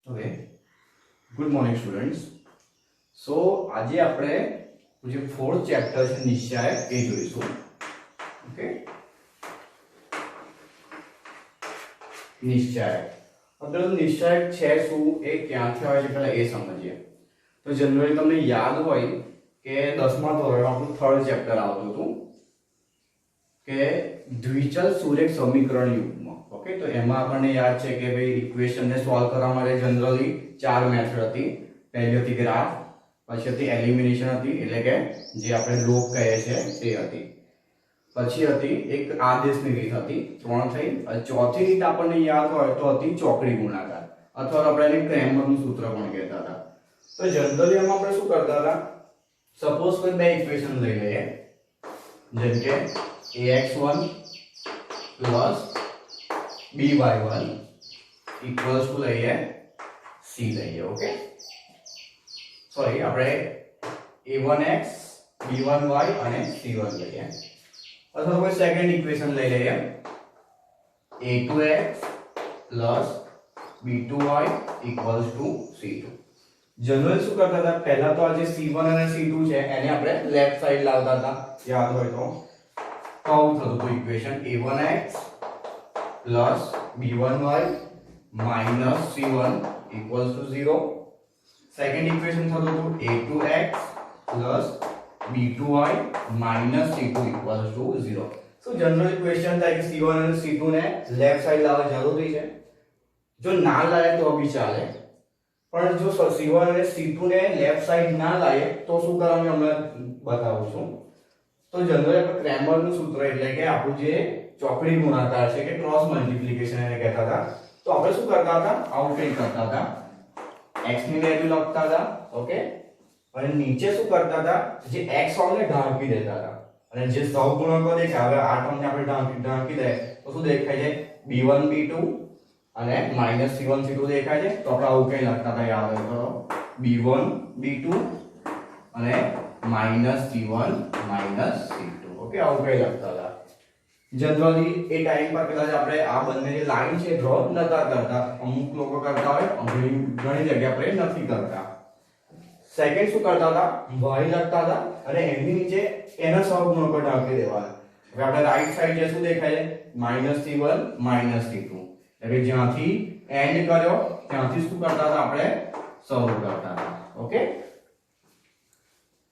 Okay good morning students. So આજે આપણે જે ફોર્થ ચેપ્ટર છે નિશ્ચય એ જોઈશું. ઓકે, નિશ્ચય આપણે નિશ્ચય છે શું, એ ક્યાંથી આવે છે પહેલા એ સમજીએ. તો જનરલી તમને યાદ હોય કે 10મા ધોરણમાં આપણું થર્ડ ચેપ્ટર આવતું હતું કે દ્વિચલ સુરેખ સમીકરણ યુગ્મ. ઓકે, તો એમાં આપણને યાદ છે કે ભાઈ ઇક્વેશન ને સોલ્વ કરવા માટે જનરલી ચાર મેથડ હતી. પહેલી હતી ગ્રાફ, પછી હતી એલિમિનેશન હતી એટલે કે જે આપણે લોગ કહે છે તે હતી, પછી હતી એક આદેશની રીત હતી, ત્રણ થઈ. અને ચોથી રીત આપણને યાદ હોય તો હતી ચોકડી ગુણાકાર અથવા તો આપણે એને ક્રેમરનું સૂત્ર પણ કહેતા હતા. તો જનરલી એમાં આપણે શું કરતા હતા, સપોઝ કોઈ બે ઇક્વેશન લઈ લઈએ, જેમ કે ax1 plus by1 equals to લઈએ c લઈએ. ઓકે, સોરી આપણે a1x b1y અને c1 લઈએ. અથવા કોઈ સેકન્ડ ઇક્વેશન લઈ લઈએ a2x plus b2y equals to c2. General શું કરતા હતા, પહેલા તો આ જે c1 અને c2 છે એને આપણે લેફ્ટ સાઈડ લાવતા હતા. યાદ હોય તો આવું થતું હતું equation a1x plus b1y minus c1 equals to 0. Second equation થતું હતું a2x plus b2y minus c2 equals to 0. So general equation થાય કે c1 અને c2 ને લેફ્ટ સાઈડ લાવવા જરૂરી છે. જો ના લાવે તો બી ચાલે, પણ જો c1 અને c2 ને લેફ્ટ સાઈડ ના લાવે તો શું કરવાનું હમણાં બતાવું છું. તો જનરલી આપણે ક્રેમરનું સૂત્ર એટલે કે આપણું જે ચોકડી ગુણાકાર છે કે ક્રોસ મલ્ટીપ્લિકેશન એને કહેતા હતા. તો આપણે શું કરતા હતા, આવું કંઈ કરતા હતા, x ની વેલ્યુ લખતા હતા. ઓકે, અને નીચે શું કરતા હતા, જે x હોય ને ઢાંકી દેતા હતા. અને જે સહગુણકો દેખાય, હવે આ ટર્મને આપણે ઢાંકી દે તો શું દેખાય છે, b1 b2 અને -c1 c2 દેખાય છે. તો આપણે આવું કંઈ લખતા હતા, યાદ હોય તો b1 b2 અને -c1 -c2. ઓકે, આવું કંઈ લખતા હતા. જનરલી એ ટાઈમ પર કદાચ આપણે આ બંને જે લાઈન છે ડ્રો નતા કરતા, અમુક લોકો કરતા હોય, ઘણી જગ્યા પર નથી કરતા. સેકન્ડ શું કરતા હતા, y લખતા હતા અને એની નીચે એના સહગુણકો ઢાંકી દેવાના. હવે આપણે રાઈટ સાઈડ જે શું દેખાય છે, -c1 -c2. એટલે જ્યાંથી એન્ડ કર્યો ત્યાંથી શું કરતા હતા, આપણે સોલ્વ કરતા હતા. ઓકે,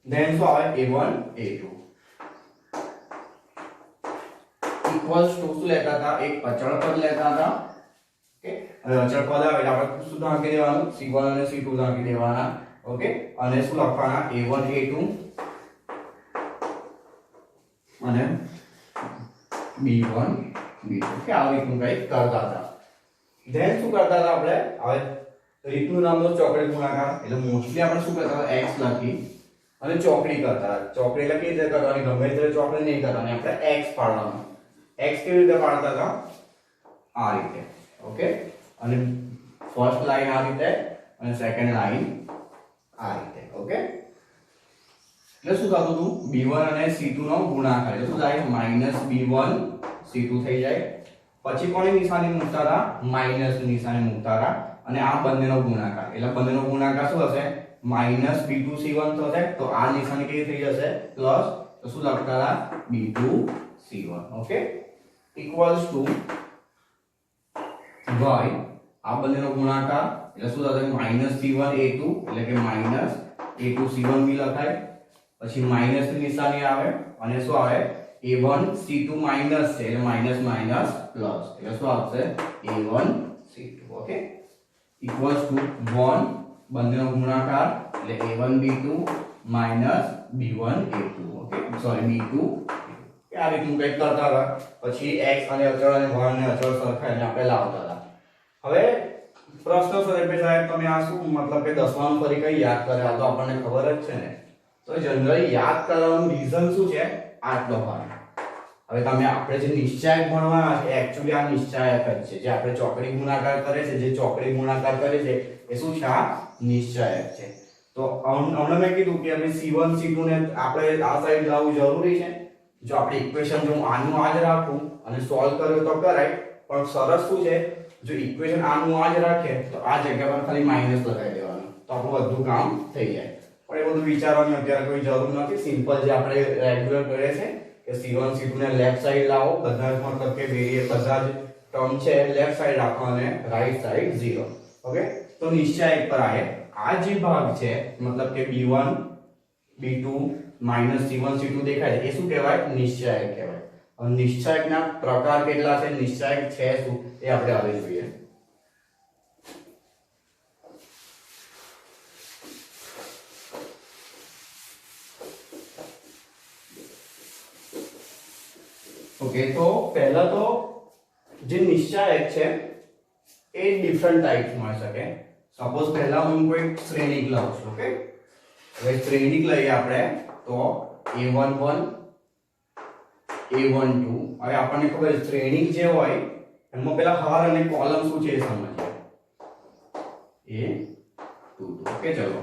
ધેન શું આવે a1 a2 ઇક્વલ્સ ટુ શું લેતા હતા, એક અચળ પદ લેતા હતા. ઓકે, હવે અચળ પદ આવે એટલે આપણે શું ઢાંકી દેવાનું, c1 અને c2 ઢાંકી દેવાના. ઓકે, અને શું લખવાના, a1 a2 અને b1 b2. કે આ રીતનું કંઈક કરતા હતા. ધેન શું કરતા હતા, આપણે હવે રીતનું નામ તો ચોકડી ગુણાકાર. એટલે મોસ્ટલી આપણે શું કરતા હતા, x લખી અને ચોકડી કરતા હતા. ચોકડી લખી રીતે કરવાની, ગમે તે ચોકડી નહીં કરવાની, આપણે x પાડવાનું. x કેવી રીતે પાડતા હતા, આ રીતે. ઓકે, અને ફર્સ્ટ લાઈન આ રીતે અને સેકન્ડ લાઈન આ રીતે. ઓકે, એટલે શું થતું હતું, b1 અને c2 નો ગુણાકાર એટલે શું થાય, -b1 c2 થઈ જાય. પછી કોની નિશાની મૂકતા હતા, માઈનસ ની નિશાની મૂકતા હતા. અને આ બંનેનો ગુણાકાર એટલે બંનેનો ગુણાકાર શું હશે, -b2 c1 થશે. તો આ નિશાની કેવી થઈ જશે, પ્લસ. તો શું લખતા હતા, b2 c1. Okay, equals to y, આ બંનેનો ગુણાકાર એટલે શું થશે, -c1 a2 એટલે કે -a2 c1 બી લખાય. પછી માઈનસ ની નિશાની આવે અને શું આવે, a1 c2 માઈનસ છે એટલે માઈનસ માઈનસ પ્લસ એટલે શું આવશે, a1 c2. Okay, equals to 1, બંનેનો ગુણાકાર એટલે a1 b2 b1 a2. Okay, sorry b2 કે આ રીતનું કંઈક કરતા હતા. પછી x અને અચળ અને y ને અચળ સરખાઈને આપણે લાવતા હતા. હવે પ્રશ્ન સ્વરૂપે સાહેબ તમે આ શું મતલબ કે 10માનું ફરી કઈ યાદ કરે, આ તો આપણને ખબર જ છે ને. તો જનરલી યાદ કરવાનું રીઝન શું છે, આટલો ભાગ. હવે તમે આપણે જે નિશ્ચયક ભણવાના છે એક્ચ્યુઅલી આ નિશ્ચયક જ છે. જે આપણે ચોકડી ગુણાકાર કરે છે, જે ચોકડી ગુણાકાર કરે છે એ શું છે, આ નિશ્ચયક છે. તો હમણાં મેં કીધું કે હવે c1 c2 ને આપણે આ સાઈડ લાવવું જરૂરી છે. જો આપણે ઇક્વેશન જો આનું આ જ રાખું અને સોલ્વ કર્યો તો કરાય, પણ સરસ શું છે જો ઇક્વેશન આનું આ જ રાખે તો આ જગ્યા પર ખાલી માઈનસ લગાવી દેવાનું તો આપણું બધું કામ થઈ જાય. પણ એ બધું વિચારવાની અત્યારે કોઈ જરૂર નથી. સિમ્પલ જે આપણે રેગ્યુલર કરીએ છે કે C1 C2 ને લેફ્ટ સાઈડ લાવો, બધા જ મતલબ કે વેરિયેબલ બધા જ ટર્મ છે લેફ્ટ સાઈડ રાખો અને રાઈટ સાઈડ 0. ઓકે, તો નિશ્ચાયક પર આવે આ જે ભાગ છે મતલબ કે B1 B2 C1 C2 દેખાય છે એ શું કહેવાય? નિશ્ચાયક કહેવાય. હવે નિશ્ચાયકના પ્રકાર કેટલા છે, નિશ્ચાયક છે શું એ આપણે હવે જોઈએ. ઓકે, તો પહેલા તો જે નિશ્ચાયક છે એ ડિફરન્ટ ટાઈપ્સ મળી શકે. સપોઝ પહેલા હું કોઈ શ્રેણિક લઉં છું. ઓકે, હવે શ્રેણિક લઈએ આપણે તો A11 A12. હવે આપણને ખબર છે શ્રેણિક જે હોય એમાં પેલા હાર અને કોલમ શું છે એ સમજીએ. A22. ઓકે, ચલો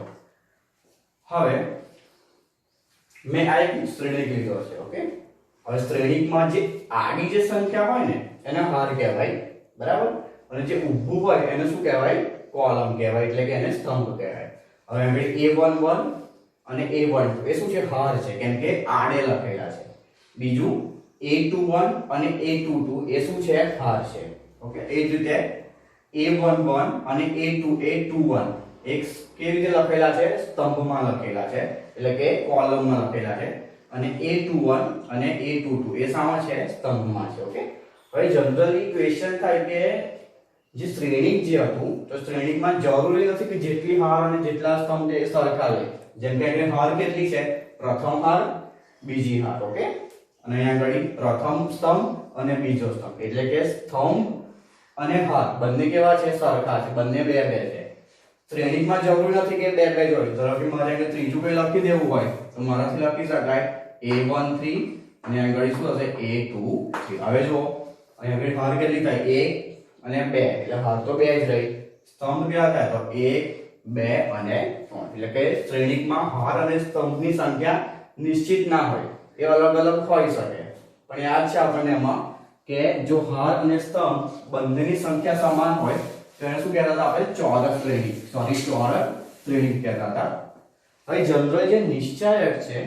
હવે મેં આ એક શ્રેણિક લીધો છે. ઓકે, હવે શ્રેણિકમાં જે આડી જે સંખ્યા હોય ને એને હાર કહેવાય, બરાબર, અને જે ઊભું હોય એને શું કહેવાય? કોલમ કહેવાય, એટલે કે એને સ્તંભ કહેવાય. હવે આપણે A11 અને A12 એ શું છે? હાર છે, કેમ કે આડે લખેલા છે. બીજું A21 અને A22 એ શું છે? હાર છે. ઓકે, એ જ રીતે A11 અને A21 એક કેવી રીતે લખેલા છે? સ્તંભમાં લખેલા છે, એટલે કે કોલમમાં લખેલા છે. અને A21 અને A22 એ શામાં છે? સ્તંભમાં છે. ઓકે, હવે જનરલી ક્વેશ્ચન થાય કે જે શ્રેણિક જે હતું તો શ્રેણિકમાં જરૂરી નથી કે જેટલી હાર અને જેટલા સ્તંભ એ સરખા લે. જેમ કે અહીં હાર કેટલી છે? પ્રથમ હાર, બીજી હાર. ઓકે, અને અહીંયા આગળ પ્રથમ સ્તંભ અને બીજો સ્તંભ, એટલે કે સ્તંભ અને હાર બંને કેવા છે? સરખા છે, બંને બે બે છે. શ્રેણિકમાં જરૂર નથી કે બે બે જોડી. ધારો કે મારે આગળ ત્રીજું કોઈ લખી દેવું હોય તો મારાથી લખી શકાય A13 અને આગળ શું હશે? A23. હવે જો અહીં આગળ હાર કેટલી થાય? 1 અને 2, એટલે હાર તો બે જ રહી. સ્તંભ કેટલા થાય? તો 1 2 અને 3. એટલે કે શ્રેણિકમાં હાર અને સ્તંભની સંખ્યા નિશ્ચિત ના હોય, એ અલગ અલગ હોઈ શકે. પણ યાદ છે આપણને એમાં કે જો હાર અને સ્તંભ બંનેની સંખ્યા સમાન હોય તો એને શું કહેતા હતા આપણે? ચોરસ શ્રેણિક. ચોરસ શ્રેણિક કહેતા હતા. હવે જનરલ જે નિશ્ચાયક છે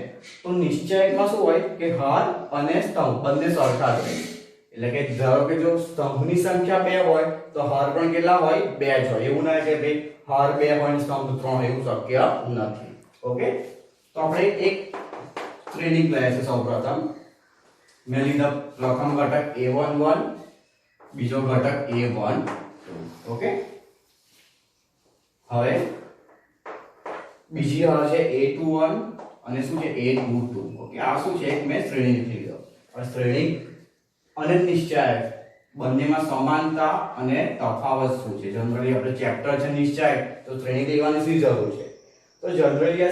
તો નિશ્ચાયકમાં શું હોય કે હાર અને સ્તંભ બંને સરખા જ હોય. એટલે કે ધારો કે જો સ્તંભની સંખ્યા 2 હોય તો હાર પણ કેટલા હોય? 2 જ હોય. એવું ના કે ભાઈ હાર 2 હોય અને સ્તંભ 3, એવું શક્ય નથી. ઓકે, તો આપણે એક શ્રેણિક લઈએ છે. સૌપ્રથમ મેં લીધા પ્રથમ ઘટક A11, બીજો ઘટક A12. ઓકે, હવે બીજી હાર છે A21 અને શું છે? A22. ઓકે, આ શું છે? મેં શ્રેણિક લીધો. હવે શ્રેણિક અને નિશ્ચાયક બંનેમાં સમાનતા અને તફાવત શું છે? જનરલી આપણે ચેપ્ટર છે નિશ્ચાયક તો શ્રેણિક લેવાની શી જરૂર છે? તો જનરલી આ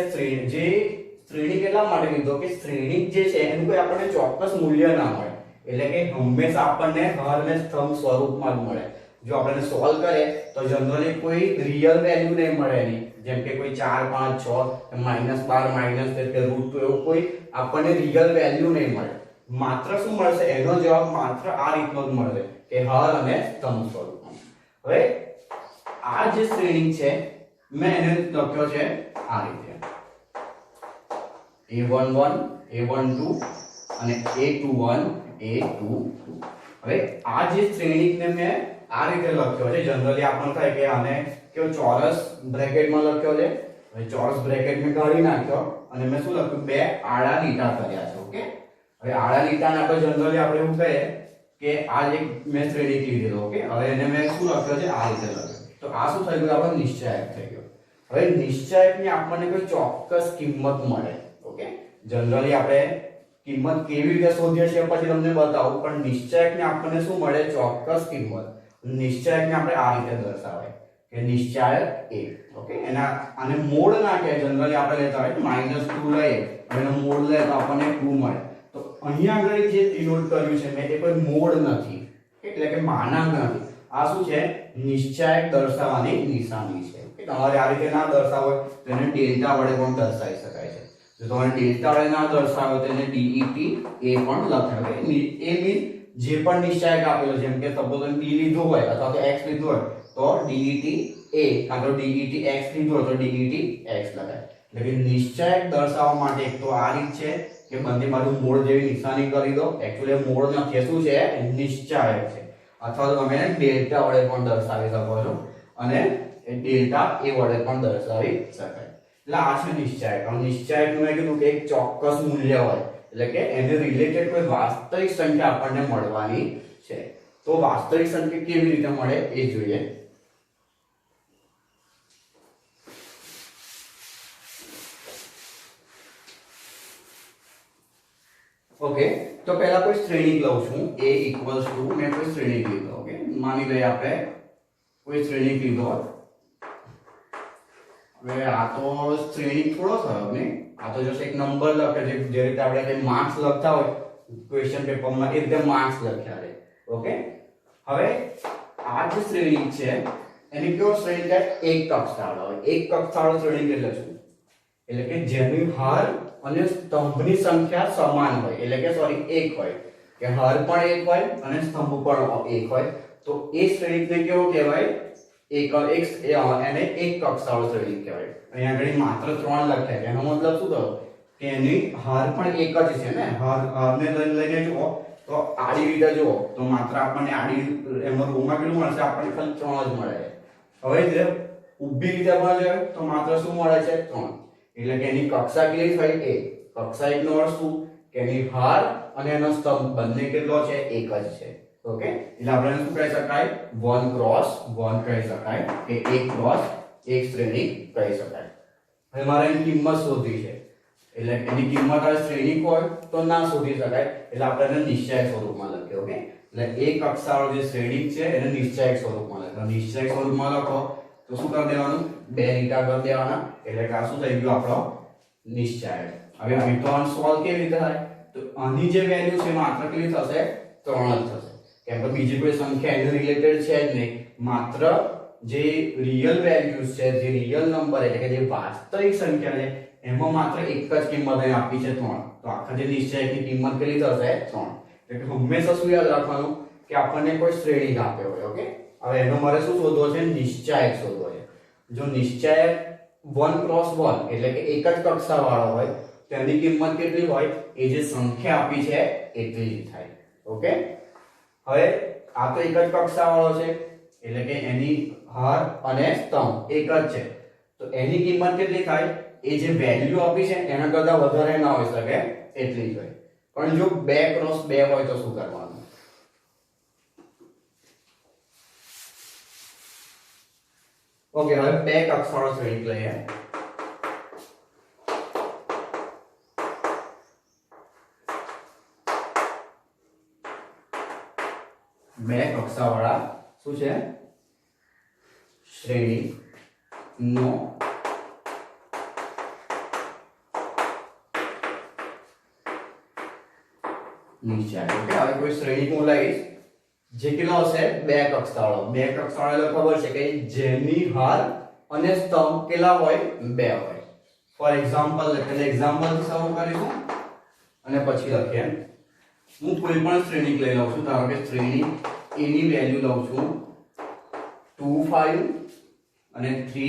શ્રેણિક એટલા માટે લીધો કે શ્રેણિક જે છે એનું કોઈ આપણને ચોક્કસ મૂલ્ય ના મળે. એટલે કે હંમેશા આપણને હાર અને સ્તંભ સ્વરૂપમાં જ મળે. જો આપણે સોલ્વ કરીએ તો જનરલી કોઈ રિયલ વેલ્યુ નહીં મળે એની, જેમ કે કોઈ 4 5 6 -12 -13 કે √2 એવું કોઈ આપણને રિયલ વેલ્યુ નહીં મળે. માત્ર શું મળશે? એનો જવાબ માત્ર આ રીતનો જ મળશે કે હાર અને સ્તંભ સ્વરૂપમાં. હવે આ જે શ્રેણિક છે મેં એને લખ્યો છે આ રીતે A11 A12 અને A21 A22. હવે આ જે શ્રેણિકને મેં આ રીતે લખ્યો છે. જનરલી આપણને થાય કે આને કેવો ચોરસ બ્રેકેટમાં લખ્યો છે. હવે ચોરસ બ્રેકેટ મેં કાઢી નાખ્યો અને મેં શું લખ્યું? બે આડા લીટા કર્યા છે. ઓકે, હવે આડા લીટાને આપણે જનરલી આપણે એવું કહીએ કે આ એક મેં શ્રેણિક લીધેલો. ઓકે, હવે એને મેં શું લખ્યો છે? આ રીતે લખ્યો. તો આ શું થઈ ગયું? આપણો નિશ્ચાયક થઈ ગયો. હવે નિશ્ચાયકની આપણને કોઈ ચોક્કસ કિંમત મળે. ઓકે, જનરલી આપણે કિંમત કેવી રીતે શોધીએ છીએ પછી તમને બતાવું, પણ નિશ્ચાયકને આપણને શું મળે? ચોક્કસ કિંમત. નિશ્ચાયકને આપણે આ રીતે દર્શાવાય કે નિશ્ચાયક a. ઓકે, એના આને મોડ ના કહે. જનરલી આપણે લેતા હોય -2 લઈએ એનો મોડ લે તો આપણને 2 મળે. તો અહીંયા આગળ જે ડિનોટ કર્યું છે મેં એ કોઈ મોડ નથી, એટલે કે માનાંક નથી. આ શું છે? નિશ્ચાયક દર્શાવવાની નિશાની છે. કે તમારે આ રીતે ના દર્શાવો તો એને ડેલ્ટા વડે પણ દર્શાવી શકાય છે. જો તમારે ડેલ્ટા વડે ના દર્શાવો તો એને DET એ પણ લખાય. એ મીન જે પણ નિશ્ચાયક આપેલો જેમ કે સપોઝ d લીધું હોય અથવા તો x લીધું હોય તો det a કાં તો det x લીધું હોય તો det x લખાય એટલે કે નિશ્ચાયક દર્શાવવા માટે એક તો આ રીત છે કે બંને બાજુ મોડ જેવી નિશાની કરી દો एक्चुअली મોડ નથી શું છે નિશ્ચાયક છે અથવા તો તમે ડેલ્ટા વડે પણ દર્શાવી શકો છો અને એ ડેલ્ટા a વડે પણ દર્શાવી શકાય એટલે આ છે નિશ્ચાયક અને નિશ્ચાયકનું મેં કીધું કે એક ચોક્કસ મૂલ્ય હોય એટલે કે એને રિલેટેડ કોઈ વાસ્તવિક સંખ્યા આપણને મળવાની છે તો વાસ્તવિક સંખ્યા કેવી રીતે મળે એ જોઈએ ओके तो पहला कोई श्रेणी लઉં છું a = મેં કોઈ શ્રેણી લીધો ઓકે માની લઈએ આપણે કોઈ શ્રેણી લીધો હવે આ તો શ્રેણી થોડો થયો ને આ તો જસ્ટ એક નંબર લખે છે જે રીતે આપણે કે માર્ક્સ લખતા હોય ક્વેશ્ચન પેપરમાં એ રીતે માર્ક્સ લખ્યા છે ઓકે હવે આ જે શ્રેણી છે એની કેવો શ્રેણી કે એક કક્ષાવાળો હોય એક કક્ષાવાળો શ્રેણી એટલે શું એટલે કે જેની હાર અને સ્તંભની સંખ્યા સમાન હોય એટલે કે સોરી એક હોય કે હાર પણ એક હોય અને સ્તંભ પણ એક હોય તો એ શ્રેણીને કેવો કહેવાય એક એને એક કક્ષાવાળો શ્રેણી કહેવાય અહીંયા આગળ માત્ર 3 લખ્યા છે એનો મતલબ શું થયો કે એની હાર પણ એક જ છે ને હારને લઈને જુઓ તો આડી રીતે જુઓ તો માત્ર આપણને આડી એમાં રોમાં કેટલું મળશે આપણને ખાલી 3 જ મળે હવે જે ઊભી રીતે પણ જોઈએ તો માત્ર શું મળે છે 3 એટલે કે એની કક્ષા કેટલી થઈ એક કક્ષા એક નો અર્થ શું કે એની હાર અને એનો સ્તંભ બંને કેટલો છે એક જ છે ઓકે એટલે આપણે શું કહી શકાય 1 ક્રોસ 1 કહી શકાય કે 1 ક્રોસ 1 શ્રેણી કહી શકાય હવે મારે એની કિંમત શોધવી છે એટલે એની કિંમત આ શ્રેણી હોય તો ના શોધી શકાય એટલે આપણે એને નિશ્ચાયક સ્વરૂપમાં લખીએ ઓકે એટલે એક કક્ષાવાળો જે શ્રેણી છે એને નિશ્ચાયક સ્વરૂપમાં લખો નિશ્ચાયક સ્વરૂપમાં લખો તો શું કરી દેવાનું બે લીટા કરી દેવાના એટલે કે આ શું થઈ ગયું આપણો નિશ્ચાયક હવે અહીં તો આનો સોલ્વ કેવી રીતે થાય તો આની જે વેલ્યુ છે માત્ર કેટલી થશે 3 જ થશે કેમ કે બીજી કોઈ સંખ્યા એને રિલેટેડ છે જ નહીં માત્ર જે રિયલ વેલ્યુઝ છે જે રિયલ નંબર એટલે કે જે વાસ્તવિક સંખ્યા છે એમાં માત્ર એક જ કિંમત અહીં આપી છે 3 તો આખા જે નિશ્ચાયકની કિંમત કેટલી થશે 3 એટલે કે હંમેશા શું યાદ રાખવાનું કે આપણને કોઈ શ્રેણી આપે હોય ઓકે હવે એનો મારે શું શોધવો છે નિશ્ચાયક શોધવો છે જો નિશ્ચાયક 1 ક્રોસ 1 એટલે કે એક જ કક્ષાવાળો હોય તો એની કિંમત કેટલી હોય એ જે સંખ્યા આપી છે એટલી જ થાય ઓકે હવે આ તો એક જ કક્ષાવાળો છે એટલે કે એની હાર અને સ્તંભ એક જ છે તો એની કિંમત કેટલી થાય એ જે વેલ્યુ આપી છે એના કરતા વધારે ના હોઈ શકે એટલી જ હોય પણ જો 2 ક્રોસ 2 હોય તો શું કરવાનું ओके હવે બે કક્ષાવાળો શ્રેણી લઈએ બે કક્ષાવાળા શું છે શ્રેણી નો નિશ્ચાયક ઓકે હવે કોઈ શ્રેણી હું લઈશ જે કેટલો હશે બે કક્ષાવાળો ખબર છે કે જેની હાર અને સ્તંભ કેટલા હોય બે હોય ફોર એક્ઝામ્પલ એટલે એક્ઝામ્પલ થી શરૂ કરીશું અને પછી લખીએ હું કોઈ પણ શ્રેણી લઈ લઉં છું ધારો કે શ્રેણી a ની વેલ્યુ લઉં છું 2 5 અને 3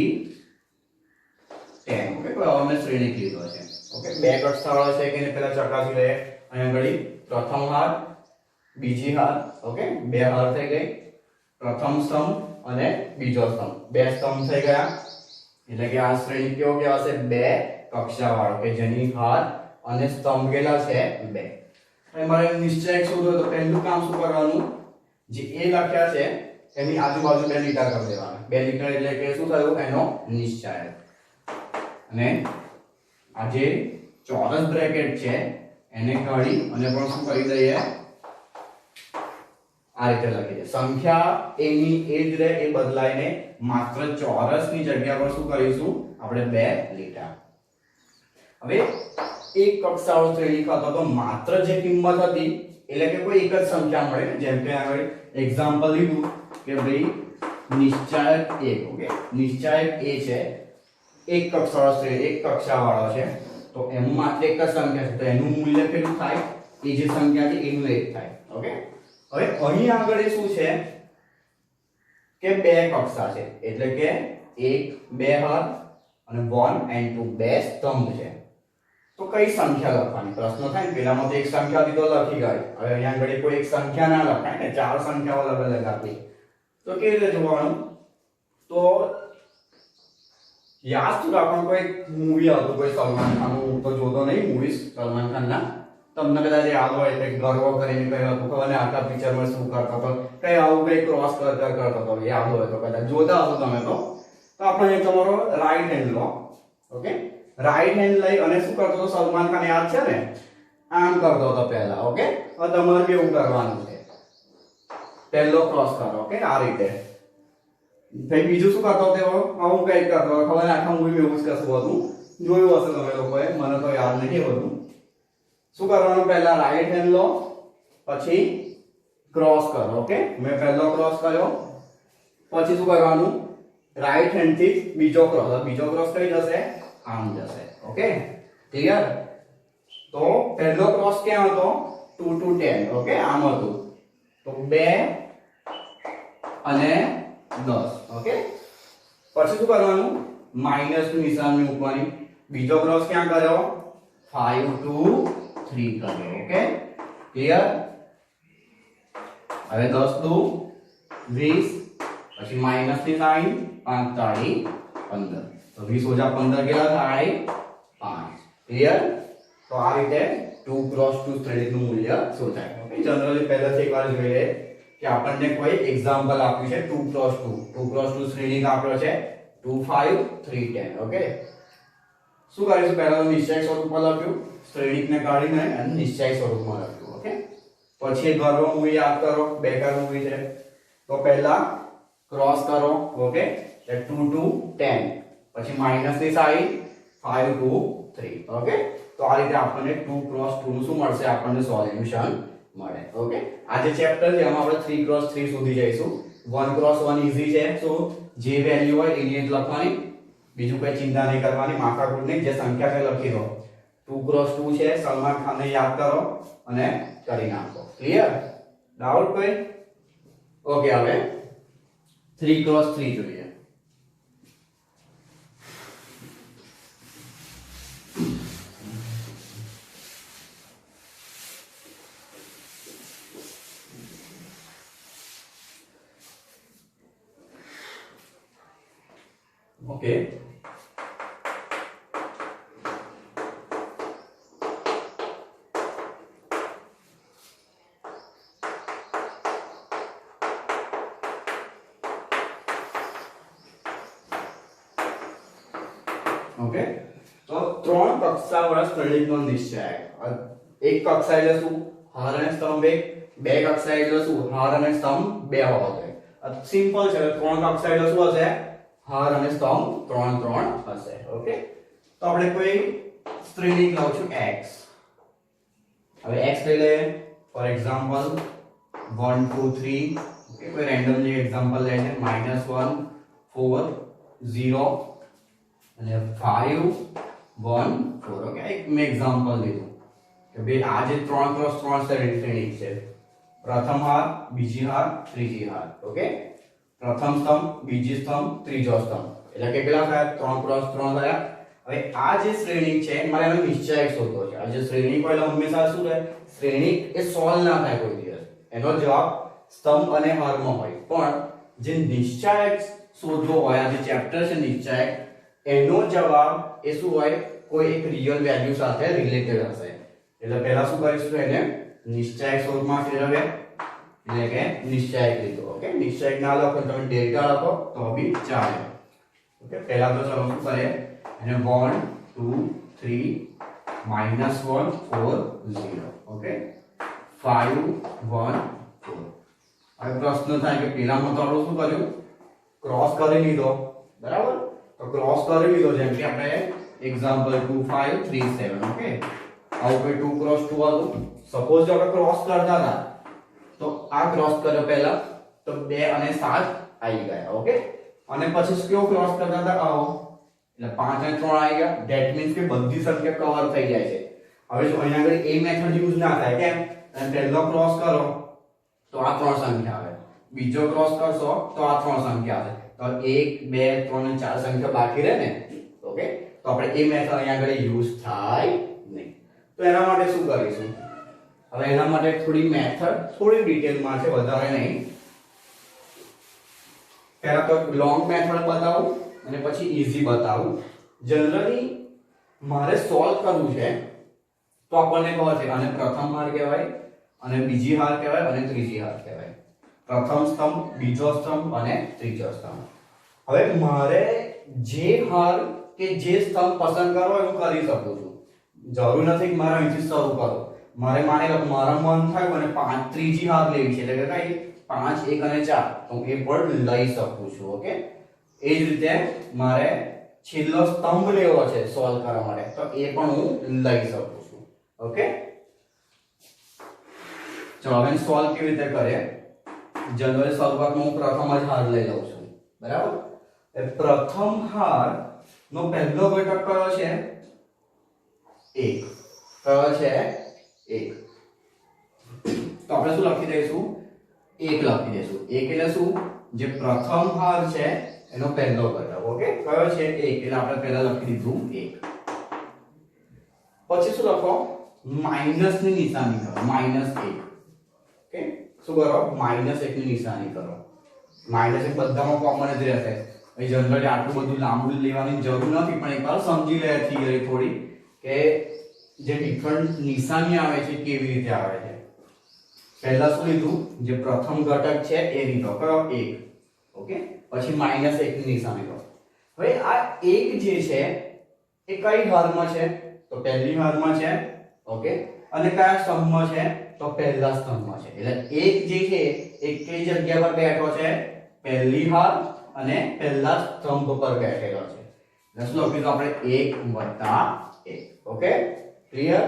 10 ઓકે તો હવે મેં શ્રેણી લીધો છે ઓકે બે કક્ષાવાળો છે કે એને પહેલા ચકાસી લઈએ અહીંયા આગળ પ્રથમ હાર બીજી હાર ઓકે બે હાર થઈ ગઈ પ્રથમ સ્તંભ અને બીજો સ્તંભ બે સ્તંભ થઈ ગયા એટલે કે આ શ્રેણી કેવો કહેવાશે બે કક્ષાવાળો કે જેની હાર અને સ્તંભ કેટલા છે બે હવે મારે નિશ્ચાયક શોધવો તો પહેલું કામ શું કરવાનું જે a લખ્યા છે એની આજુબાજુ બે લીટા કરી દેવાના બે લીટા એટલે કે શું થયું એનો નિશ્ચાયક અને આ જે ચોરસ બ્રેકેટ છે એને કાઢી અને પણ શું કરી દઈએ આ રીતે લખી દે સંખ્યા a ની એ જ રહે એ બદલાઈને માત્ર ચોરસની જગ્યા પર શું કરીશું આપણે બે લીટા હવે એક કક્ષાવાળો શ્રેણી ખાતો તો માત્ર જે કિંમત હતી એટલે કે કોઈ એક જ સંખ્યા મળે જેમ કે આગળ એક્ઝામ્પલ લીધું કે ભાઈ નિશ્ચાયક 1 ઓકે નિશ્ચાયક a છે એક કક્ષાવાળો શ્રેણી એક કક્ષાવાળો છે તો એમાં માત્ર એક જ સંખ્યા છે તો એનું મૂલ્ય કેટલું થાય એ જે સંખ્યા છે એનું 1 થાય ઓકે હવે અહીં આગળ એ શું છે કે બે કક્ષા છે, એટલે કે 1 2 હાર અને 1 and 2 બે સ્તંભ છે. તો કઈ સંખ્યા લખવાની પ્રશ્ન થાય ને, પેલામાં તો એક સંખ્યા હતી તો લખી ગઈ, હવે અહીંયા આગળ કોઈ એક સંખ્યા ના લખાય ને, ચાર સંખ્યાઓ અલગ અલગ આપી, તો કેવી રીતે જોવાનું? તો યાદ તો રાખવાનું, કોઈ મૂવી હતું કોઈ સલમાન ખાનનું, તો જોતો નહીં મૂવીઝ સલમાન ખાનના, તમને કદાચ યાદ હોય કે ગર્વ કરીને કઈ હતું ખબર ને, આખા પિક્ચરમાં શું કરતો હતો, કઈ આવું કઈ ક્રોસ કરતો હતો, યાદ હોય તો કદાચ જોતા હશો તમે. તો આપણે તમારો રાઈટ હેન્ડ લો, ઓકે, રાઈટ હેન્ડ લઈ અને શું કરતો હતો સલમાન ખાન, યાદ છે ને, આમ કરતો હતો પહેલા, ઓકે. હવે તમારે બી એવું કરવાનું છે, પહેલો ક્રોસ કરો, ઓકે, આ રીતે. ભાઈ બીજું શું કરતો હતો, આવું કઈ કરતો, ખબર ને આખા મૂવી એવું જ કશું હતું, જોયું હશે તમે લોકોએ, મને તો યાદ નથી બધું. શું કરવાનું? પહેલા રાઈટ હેન્ડ લો, પછી ક્રોસ કરો, ઓકે. મેં પહેલો ક્રોસ કર્યો, પછી શું કરવાનું? રાઈટ હેન્ડ થી બીજો ક્રોસ કઈ જશે? આમ જશે, ઓકે, ક્લિયર? તો પહેલો ક્રોસ ક્યાં હતો? 2 to 10, ઓકે, આમ હતું. તો 2 અને 10, ઓકે. પછી શું કરવાનું? માઈનસ નું નિશાન મૂકવાની. બીજો ક્રોસ ક્યાં કર્યો? 5 to 3 કર્યો, ઓકે, ક્લિયર? હવે 10 દુ 20, પછી માઈનસ ની સાઈન, 5 તાળી 15, તો 20 ઓછા 15 કેટલા થાય? 5, ક્લિયર? તો આ રીતે 2 cross 2 શ્રેણીનું મૂલ્ય શું થાય? ઓકે, જનરલી પહેલાથી એકવાર જોઈએ કે આપણને કોઈ એક્ઝામ્પલ આપ્યું છે 2 cross 2 શ્રેણી આપ્યો છે 2 5 3 10, ઓકે. શું કરીશું? પહેલા નિશ્ચય સ્વરૂપમાં લખ્યું, શ્રેણીકને કાઢીને અને નિશ્ચય સ્વરૂપમાં લખ્યું, ઓકે. પછી ગર્વ મૂવી યાદ કરો, બેકાર મૂવી છે, તો પહેલા ક્રોસ કરો, ઓકે, 2 to 10, પછી માઈનસ ની સાઈન 5 to 3, ઓકે. તો આ રીતે આપણને 2 cross 2 નું શું મળશે? આપણને સોલ્યુશન મળે, ઓકે. આ જે ચેપ્ટર છે એમાં આપણે 3 cross 3 સુધી જઈશું. 1 cross 1 ઈઝી છે, તો જે વેલ્યુ હોય એની જ લખવાની, બીજું કોઈ ચિંતા નહીં કરવાની, માથાકૂટ નહીં, જે સંખ્યા છે લખી દો. 2 cross 2 છે, સલમાન ખાનને યાદ કરો અને કરી નાખો, ક્લિયર? ડાઉટ કોઈ? ઓકે, હવે 3 cross 3 જોઈએ. Okay, okay. તો ત્રણ કક્ષાવાળા શ્રેણીકનો નિશ્ચય. એક કક્ષા એટલે શું? હાર અને સ્તંભ એક. બે કક્ષા એટલે શું? હાર અને સ્તંભ બે હોવા જોઈએ. સિમ્પલ છે. ત્રણ કક્ષા એટલે શું હશે? હાર અને સ્તંભ ત્રણ ત્રણ હશે, ઓકે. તો આપણે કોઈ શ્રેણીક લઉં છું x. હવે x લઈ લે, ફોર એક્ઝામ્પલ 1 2 3, ઓકે. કોઈ રેન્ડમલી એક્ઝામ્પલ લે છે -1 4 0 અને 5 1 4, ઓકે. એક મેં એક્ઝામ્પલ લીધું કે ભાઈ આ જે 3 ક્રોસ 3 શ્રેણી છે, પ્રથમ હાર, બીજી હાર, ત્રીજી હાર, ઓકે. પ્રથમ સ્તંભ, બીજી સ્તંભ, ત્રીજો સ્તંભ, એટલે કેટલા થયા? 3 ક્રોસ 3 થયા. હવે આ જે શ્રેણી છે મારે એનો નિશ્ચય શોધવો છે. આ જે શ્રેણી હોય એટલે હંમેશા શું થાય? શ્રેણી એ સોલ્વ ના થાય કોઈ દિવસ. એનો જવાબ સ્તંભ અને હારમાં હોય, પણ જે નિશ્ચય શોધવો હોય, આ જે ચેપ્ટર છે નિશ્ચય, એનો જવાબ એ શું હોય? કોઈ એક રિયલ વેલ્યુ સાથે રિલેટેડ હશે. એટલે પહેલા શું કરીશું? એને નિશ્ચય સ્વરૂપમાં ફેરવે, એટલે કે નિશ્ચયક લીધો, ઓકે. નિશ્ચયક ના લખો તમે ડેલ્ટા લખો તો બી ચાલે, ઓકે. પહેલા તો ચલો શું કરે? એને 1 2 3 -1 4 0, ઓકે. 5 1 4. હવે પ્રશ્ન થાય કે પેલામાં તો આપણે શું કર્યું? ક્રોસ કરી લીધો, બરાબર? તો ક્રોસ કરી લીધો, જેમ કે આપણે એક્ઝામ્પલ 2 5 3 7, ઓકે. આવું કોઈ 2 ક્રોસ 2 હતું. સપોઝ જો આપણે ક્રોસ કરતા હતા તો આ ક્રોસ કર્યો પહેલા, તો 2 અને 7 આવી ગયા, ઓકે. અને પછી કયો ક્રોસ કરતા હતા? આવો, એટલે 5 અને 3 આવી ગયા. ધેટ મીન્સ કે બધી સંખ્યા કવર થઈ જાય છે. હવે જો અહીંયા આગળ એ મેથડ યુઝ ના થાય, કેમ? અને પહેલો ક્રોસ કરો તો આ ત્રણ સંખ્યા આવે, બીજો ક્રોસ કરશો તો આ ત્રણ સંખ્યા આવે, તો 1 2 3 અને 4 સંખ્યા બાકી રહે ને. ઓકે, તો આપણે એ મેથડ અહીંયા આગળ યુઝ થાય નહીં. તો એના માટે શું કરીશું, હવે એના માટે થોડી મેથડ થોડી ડિટેલમાં છે, વધારે નહીં. પહેલા તો લોંગ મેથડ બતાવું અને પછી ઈઝી બતાવું. જનરલી મારે સોલ્વ કરવું છે તો આપણને ખબર છે આને પ્રથમ હાર કહેવાય, અને બીજી હાર કહેવાય, અને ત્રીજી હાર કહેવાય. પ્રથમ સ્તંભ, બીજો સ્તંભ અને ત્રીજો સ્તંભ. હવે મારે જે હાર કે જે સ્તંભ પસંદ કરવો હું કરી શકું છું. જરૂર નથી કે મારે અહીંથી શરૂ કરો. મારે માની લો મારા મન થયું અને ત્રીજી હાર લેવી છે, એટલે કે કઈ 5 1 અને 4, તો એ પણ લઈ શકું છું. ઓકે, એ જ રીતે મારે છેલ્લો સ્તંભ લેવો છે સોલ્વ કરવા માટે, તો એ પણ હું લઈ શકું છું. ઓકે, ચલો હવે સોલ્વ કેવી રીતે કરીએ. જનરલી શરૂઆતમાં હું પ્રથમ જ હાર લઈ લઉં છું. બરાબર, એ પ્રથમ હાર નો પહેલો ઘટક કયો છે? 1. કયો છે? 1. તો આપણે શું લખી દઈશું? 1 લખી દઈશું. 1 એટલે શું? જે પ્રથમ હાર છે એનો પહેલો ઘટક. ઓકે, કયો છે? 1. એટલે આપણે પહેલા લખી દીધું 1. પછી શું લખો? માઈનસ ની નિશાની કરો, -1. ઓકે, શું કરો? -1 ની નિશાની કરો. -1 બધામાં કોમન જ રહેશે. એ જનરલી આટલું બધું લાંબુ લેવાની જરૂર નથી, પણ એકવાર સમજી લે થિયરી થોડી કે જે ડિફરન્ટ નિશાની આવે છે કેવી રીતે આવે છે. પહેલા શું લીધું? જે પ્રથમ ઘટક છે એ લીધો, કયો? 1. ઓકે, પછી -1 ની નિશાની લો. હવે આ 1 જે છે એ કઈ હારમાં છે? તો પહેલી હારમાં છે. ઓકે, અને કયા સ્તંભમાં છે? તો પહેલા સ્તંભમાં છે. એટલે 1 જે છે એ કઈ જગ્યા પર બેઠો છે? પહેલી હાર અને પહેલા સ્તંભ પર બેઠેલો છે. એટલે શું લખીશું આપણે? 1 + 1. Okay, clear?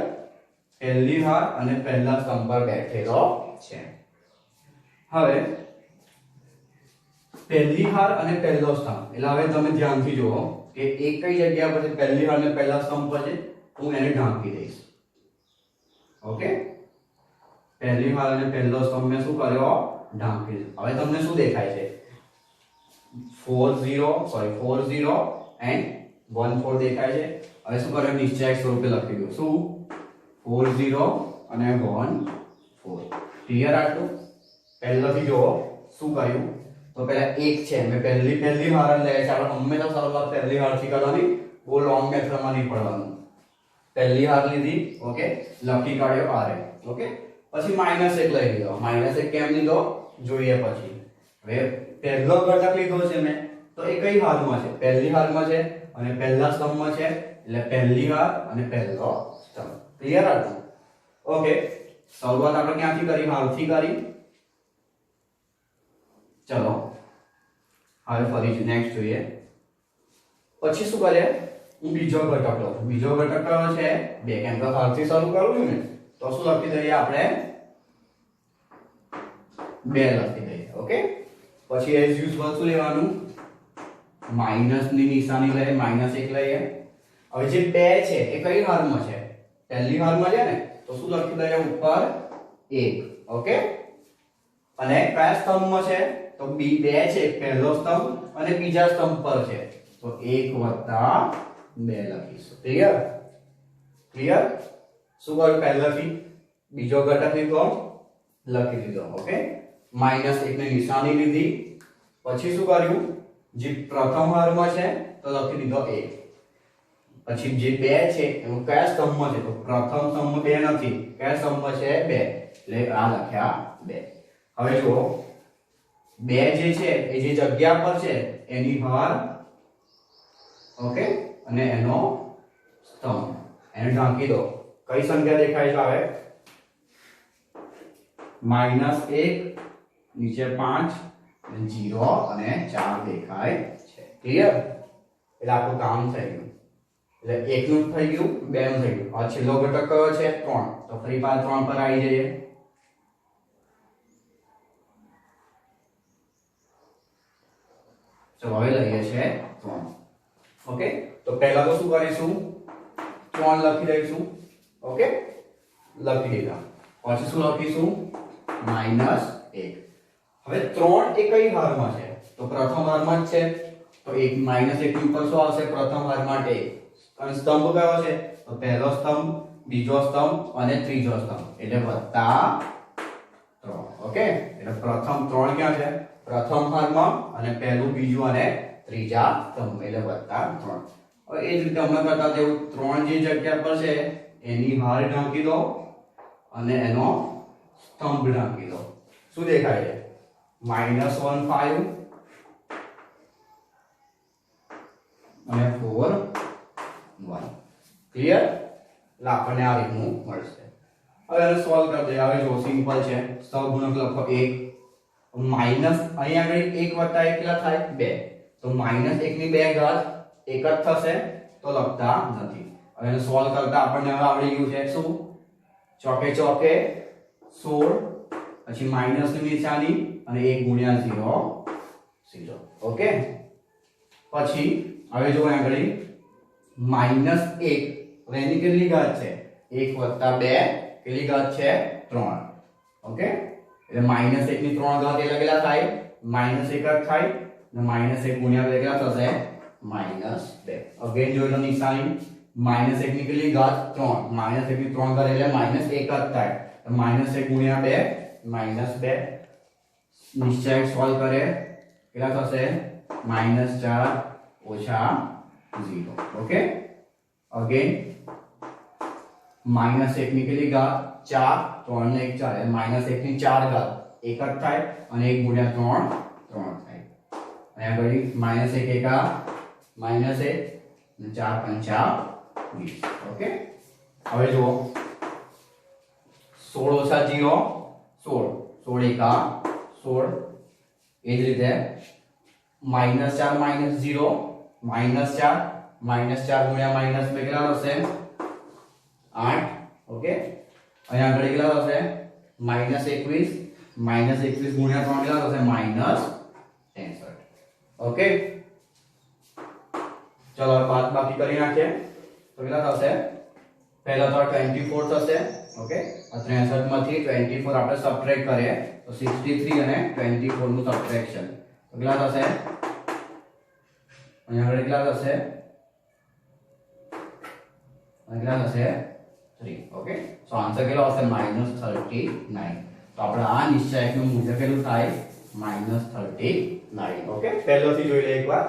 પહેલી હાર અને પહેલા સ્તંભ પર બેઠેલો છે. હવે પહેલી હાર અને પહેલો સ્તંભ, એટલે હવે તમે ધ્યાનથી જુઓ કે એક કઈ જગ્યા પર છે? પહેલી હાર અને પહેલા સ્તંભ પર છે. હું એને ઢાંકી દઈશ. ઓકે, પહેલી હાર અને પહેલો સ્તંભ મેં શું કર્યો? ઢાંકી દીધો. હવે તમને શું દેખાય છે? 40 and 14 દેખાય છે. હવે શું કર્યું? નિશ્ચયક સ્વરૂપે લખી દઉં. શું? 40 અને 14. ક્લિયર? આટલું પહેલાથી જુઓ શું કર્યું. તો પહેલા 1 છે, મેં પહેલી હાર લે છે. આપણે હંમેશા શરૂઆત પહેલી હારથી કરવાની, બહુ લોંગ મેથડમાં નહીં પડવાનું. પહેલી હાર લીધી. ઓકે, લખી કાઢ્યો r. ઓકે, પછી -1 લઈ લીધો. -1 કેમ લીધો જોઈએ પછી. હવે પહેલો ઘટક લીધો છે મેં, તો એ કઈ હારમાં છે? પહેલી હારમાં છે અને પહેલા સ્તંભમાં છે. એટલે પહેલી હાર અને પહેલો સ્તંભ. ક્લિયર? આટલું. ઓકે, શરૂઆત આપણે ક્યાંથી કરી? હારથી કરી. ચલો હવે ફરી નેક્સ્ટ જોઈએ. પછી શું કરે? હું બીજો ઘટક લઉં. બીજો ઘટક કયો છે? 2. કેમ કે હારથી શરૂ કરું છું ને, તો શું લખી દઈએ આપણે? 2 લખી દઈએ. ઓકે, પછી એઝ યુઝ્યુઅલ શું લેવાનું? માઈનસ ની નિશાની લઈએ, -1 લઈએ. હવે જે 2 છે એ કઈ હારમાં છે? પહેલી હારમાં છે ને, તો શું લખી દઈએ ઉપર? 1. ઓકે, અને કયા સ્તંભમાં છે? તો 2 છે, પહેલો સ્તંભ અને બીજા સ્તંભ પર છે, તો 1 + 2 લખીશું. ક્લિયર? ક્લિયર? શું કર્યું? પહેલાથી બીજો ઘટક લીધો, લખી દીધો. ઓકે, -1 ની નિશાની લીધી. પછી શું કર્યું? જે પ્રથમ હારમાં છે તો લખી દીધો 1. પછી જે 2 છે એમાં કયા સ્તંભમાં છે? તો પ્રથમ સ્તંભમાં 2 નથી. કયા સ્તંભમાં છે? 2. એટલે આ લખ્યા 2. હવે જુઓ, 2 જે છે એ જે જગ્યા પર છે એની હાર, ઓકે, અને એનો સ્તંભ, એને ઢાંકી દો. કઈ સંખ્યા દેખાય છે? હવે -1, નીચે 5, 0 અને 4 દેખાય છે. ક્લિયર? એટલે આપણું કામ થઈ ગયું. એટલે 1 નું થઈ ગયું, 2 નું થઈ ગયું. આ છેલ્લો ઘટક કયો છે? 3. તો ફરી પાછા 3 પર આવી જઈએ. ચલો હવે લઈએ છે 3. ઓકે, તો પહેલા તો શું કરીશું? 3 લખી દઈશું. ઓકે, લખી દીધા. પછી શું લખીશું? -1. 1 હવે 3 એ કઈ હારમાં છે તો પ્રથમ હારમાં જ છે તો 1 -1 ની ઉપર શું આવશે પ્રથમ હાર માટે અને સ્તંભ કયો છે તો પહેલો સ્તંભ બીજો સ્તંભ અને ત્રીજો સ્તંભ એટલે વત્તા 3 ઓકે એટલે પ્રથમ 3 ક્યાં છે પ્રથમ હારમાં અને પહેલું બીજું અને ત્રીજા સ્તંભ એટલે વત્તા 3 હવે એ જ રીતે હમણાં કરતા જેવું 3 જે જગ્યા પર છે એની હાર ઢાંકી દો અને એનો સ્તંભ ઢાંકી દો શું દેખાય છે -1 5 અને 4 1 ક્લિયર એટલે આપણને આ રીતનું મળશે હવે એને સોલ્વ કરી દઈએ હવે જો સિમ્પલ છે સહગુણક લખો 1 માઈનસ અહીંયા આગળ 1 વત્તા 1 કેટલા થાય 2 તો -1 ની 2 ઘાત 1 જ થશે તો લખતા નથી હવે એને સોલ્વ કરતા આપણને હવે આવડી ગયું છે શું ચોકે ચોકે 16 પછી માઈનસ ની નિશાની અને 1 ગુણ્યા 0 0 ઓકે પછી હવે જો અહીંયા આગળ -1 હવે એની કેટલી ઘાત છે 1 વત્તા 2 કેટલી ઘાત છે 3 ઓકે એટલે -1 ની 3 ઘાત એટલે કેટલા થાય -1 જ થાય અને -1 ગુણ્યા 2 કેટલા થશે -2 અગેન જોઈ લો નિશાની -1 ની કેટલી ઘાત 3 -1 ની 3 ઘાત એટલે -1 જ થાય તો -1 ગુણ્યા 2 -2 નિશ્ચય સોલ્વ કરે કેટલા થશે -4 ઓછા 0 ઓકે અગેન -1 ની કેટલી ઘાત 4 3 ને 1 4 એટલે -1 ની 4 ઘાત 1 જ થાય અને 1 ગુણ્યા 3 3 થાય અહીંયા આગળ -1 એકા -1 અને 4 પંચા 20 ઓકે હવે જુઓ 16 ઓછા 0 16 16 એકા 16 એ જ રીતે -4 -0 -4 -4 ગુણ્યા -2 કેટલા થશે 8 ઓકે અહીંયા આગળ કેટલા થશે -21 -21 ગુણ્યા 3 કેટલા થશે -63 ઓકે ચલો હવે બાદ બાકી કરી નાખીએ તો કેટલા થશે પહેલા તો 24 થશે ઓકે આ 63 માંથી 24 આપણે સબટ્રેક્ટ કરીએ તો 63 અને 24 નું સબટ્રેક્શન તો કેટલા થશે અહીંયા આગળ કેટલા થશે કેટલા થશે 3 ઓકે સો આન્સર કેટલો આવશે -39 તો આપણે આ નિશ્ચયકનું મૂલ્ય કેટલું થાય -39 ઓકે પહેલોથી જોઈ લે એકવાર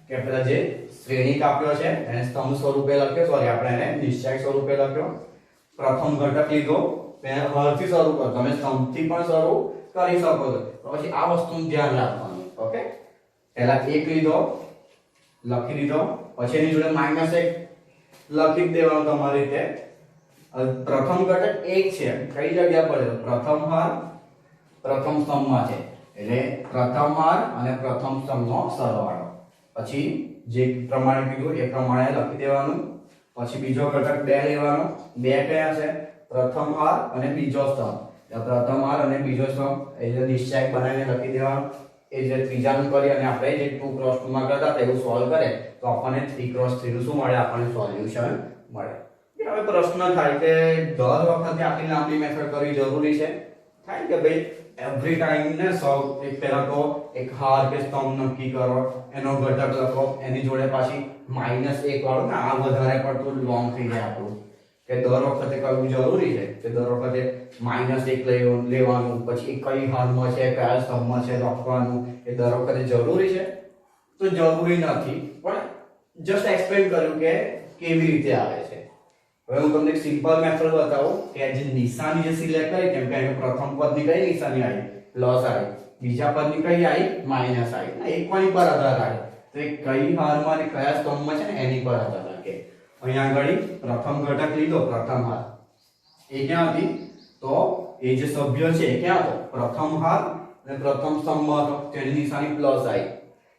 કે પેલા જે શ્રેણી કાપ્યો છે એને સ્તંભ સ્વરૂપે લખ્યો સોરી આપણે એને નિશ્ચયક સ્વરૂપે લખ્યો પ્રથમ ઘટક લીધો તેને હરથી શરૂ કરો તમે સ્તંભથી પણ શરૂ કરી શકો છો પછી આ વસ્તુનું ધ્યાન રાખવાનું ઓકે પહેલા 1 લીધો લખી દીધો પછી એની જોડે -1 લખી દેવાનું તમારી રીતે પ્રથમ ઘટક 1 છે કઈ જગ્યા પર છે પ્રથમ હાર પ્રથમ સ્તંભમાં છે એટલે પ્રથમ હાર અને પ્રથમ સ્તંભનો સરવાળો પછી જે પ્રમાણે કીધું એ પ્રમાણે લખી દેવાનું પછી બીજો ઘટક 2 લેવાનો 2 કયા છે પ્રથમ હાર અને બીજો સ્તંભ પ્રથમ હાર અને બીજો સ્તંભ એટલે નિશ્ચયક બનાવીને લખી દેવાનું એ જે ત્રીજાનું કરી અને આપણે જે 2 ક્રોસ 2 માં કરતા તેવું સોલ્વ કરે તો આપણને 3 ક્રોસ 3 નું શું મળે આપણને સોલ્યુશન મળે હવે પ્રશ્ન થાય કે દર વખતે આટલી લાંબી મેથડ કરવી જરૂરી છે થાય કે ભાઈ એવરી ટાઈમ ને સોલ્વ એક પહેલા તો એક હાર કે સ્તંભ નક્કી કરો એનો ઘટક લખો એની જોડે પાછી -1 વાળું ને આ વધારે પડતું લોંગ થઈ જાય આપણું કે દર વખતે કરવું જરૂરી છે કે દર વખતે -1 લેવાનું પછી કઈ હારમાં છે કયા સ્તંભમાં છે લખવાનું એ દર વખતે જરૂરી છે તો જરૂરી નથી પણ જસ્ટ એક્સપ્લેન કર્યું કે કેવી રીતે આવે છે હવે હું તમને એક સિમ્પલ મેથડ બતાવું કે જે નિશાની જે સિલેક્ટ કરી કેમ કે અહીં પ્રથમ પદની કઈ નિશાની આવી પ્લસ આવી બીજા પદની કઈ આવી માઈનસ આવી ના એક કોની પર આધાર રાખે તો એ કઈ હારમાં અને કયા સ્તંભમાં છે ને એની પર આધાર રાખે અહીંયા આગળ પ્રથમ ઘટક લીધો પ્રથમ હાર એ ક્યાં હતી તો એ જે સભ્ય છે એ ક્યાં હતો પ્રથમ હાર અને પ્રથમ સ્તંભમાં હતો તેની નિશાની પ્લસ આવી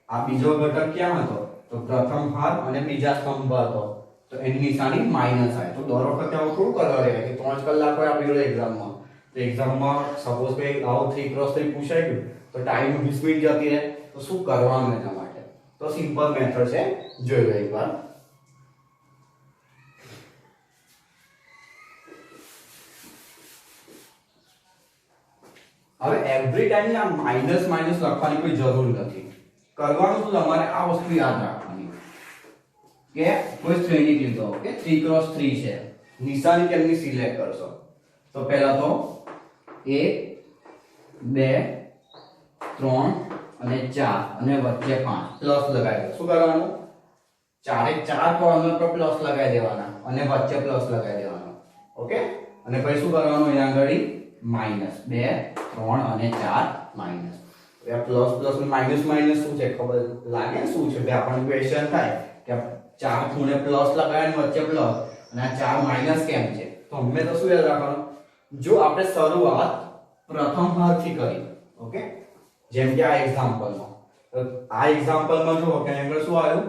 આ બીજો ઘટક ક્યાં હતો તો પ્રથમ હાર અને બીજા સ્તંભ હતો તો એની નિશાની માઈનસ આવે તો દર વખતે આવું થોડું કરવા રહે કે 3 કલાક હોય આપણી જોડે એક્ઝામમાં તો એક્ઝામમાં સપોઝ કે આવું 3 ક્રોસ 3 પૂછાઈ ગયું તો ટાઈમ 20 મિનિટ જતી રહે તો શું કરવાનું એના માટે તો સિમ્પલ મેથડ છે જોઈ લો એકવાર હવે એવરી ટાઈમ આ માઈનસ માઈનસ લખવાની કોઈ જરૂર નથી. કરવાનું શું તમારે આ વસ્તુ યાદ રાખવાની કે કોઈ શ્રેણી લીધો કે 3x3 છે, નિશાની કેમની સિલેક્ટ કરશો તો પહેલા તો 1 2 3 અને 4 અને વચ્ચે 5 પ્લસ લગાવી દો. શું કરવાનું? ચારે ચાર કોલમ પર પ્લસ લગાવી દેવાના અને વચ્ચે પ્લસ લગાવી દેવાનો. ઓકે, અને પછી શું કરવાનું? અહીંયા આગળ માઈનસ 2 3 અને 4 માઈનસ. હવે આ પ્લસ પ્લસ ને માઈનસ માઈનસ શું છે ખબર લાગે શું છે? બે આપણને ક્વેશ્ચન થાય કે ચાર ખૂણે પ્લસ લગાવ્યા અને વચ્ચે પ્લસ અને આ ચાર માઈનસ કેમ છે? તો હંમેશા શું યાદ રાખવાનું? જો આપણે શરૂઆત પ્રથમ ભાગથી કરી, ઓકે, જેમ કે આ એક્ઝામ્પલમાં, તો આ એક્ઝામ્પલમાં જો કે આગળ શું આવ્યું?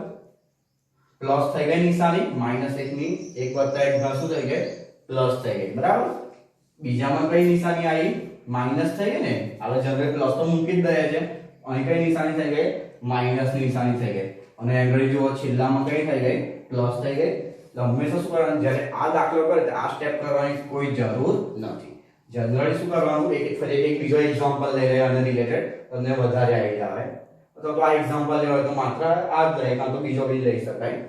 પ્લસ થઈ ગઈ નિશાની, માઈનસ 1 ની 1 વત્તા 1 ઘા શું થઈ ગઈ? પ્લસ થઈ ગઈ. બરાબર. બીજામાં કઈ નિશાની આવી? માઈનસ થઈ ગઈ ને. હવે જનરલ પ્લસ તો મૂકી જ દઈએ છે. અહીં કઈ નિશાની થઈ ગઈ? માઈનસ ની નિશાની થઈ ગઈ. અને આગળ જો છેલ્લામાં કઈ થઈ ગઈ? પ્લસ થઈ ગઈ. તો હંમેશા શું કરવાનું? જ્યારે આ દાખલો કરે આ સ્ટેપ કરવાની કોઈ જરૂર નથી. જનરલી શું કરવાનું? એક બીજો એક્ઝામ્પલ લઈ લે અને રિલેટેડ તમને વધારે આઈડિયા આવે. તો આ એક્ઝામ્પલ લેવાય તો માત્ર આ જ રહે, કાં તો બીજો બી લઈ શકાય.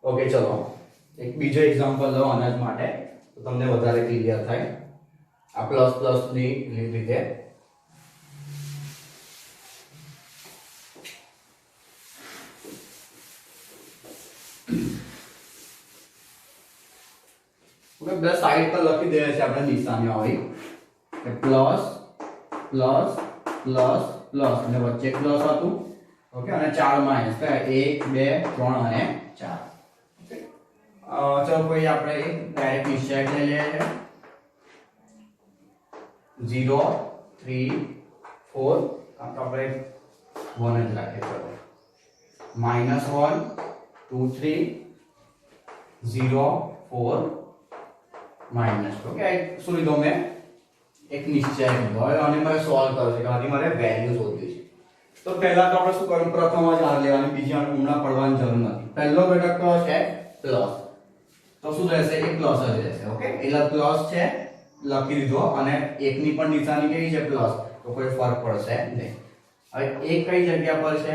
ઓકે, ચલો એક બીજો એક્ઝામ્પલ લો આના જ માટે, તો તમને વધારે ક્લિયર થાય આ પ્લસ પ્લસ ની રીતે. બે સાઈડ પર લખી દઈએ છે આપણે નિશાનીઓ આવી કે પ્લસ પ્લસ પ્લસ પ્લસ અને વચ્ચે પ્લસ હતું. ઓકે, અને 4 માઈનસ કે 1 2 3 અને 4. ઓકે, ચલો કોઈ આપણે એક ડાયરેક્ટ નિશ્ચય લઈ લઈએ છે 0 3 4, આ તો આપણે 1 જ રાખીએ. ચલો -1 2 3 0 4 માઈનસ. ઓકે, શું લીધો મેં? એક નિશ્ચય લીધો. હવે આને મારે સોલ્વ કરવો છે કે આની મારે વેલ્યુ શોધવી છે. તો પહેલા તો આપણે શું કરવું? પ્રથમ જ આ લેવાની, બીજી આને ઉમણા પડવાની જરૂર નથી. પહેલો ઘટક કયો છે? પ્લસ. તો શું રહેશે? એક પ્લસ જ રહેશે. ઓકે, એટલે પ્લસ છે લખી દીધો અને એકની પણ નિશાની કેવી છે? પ્લસ. તો કોઈ ફરક પડશે નહીં. હવે એક કઈ જગ્યા પર છે?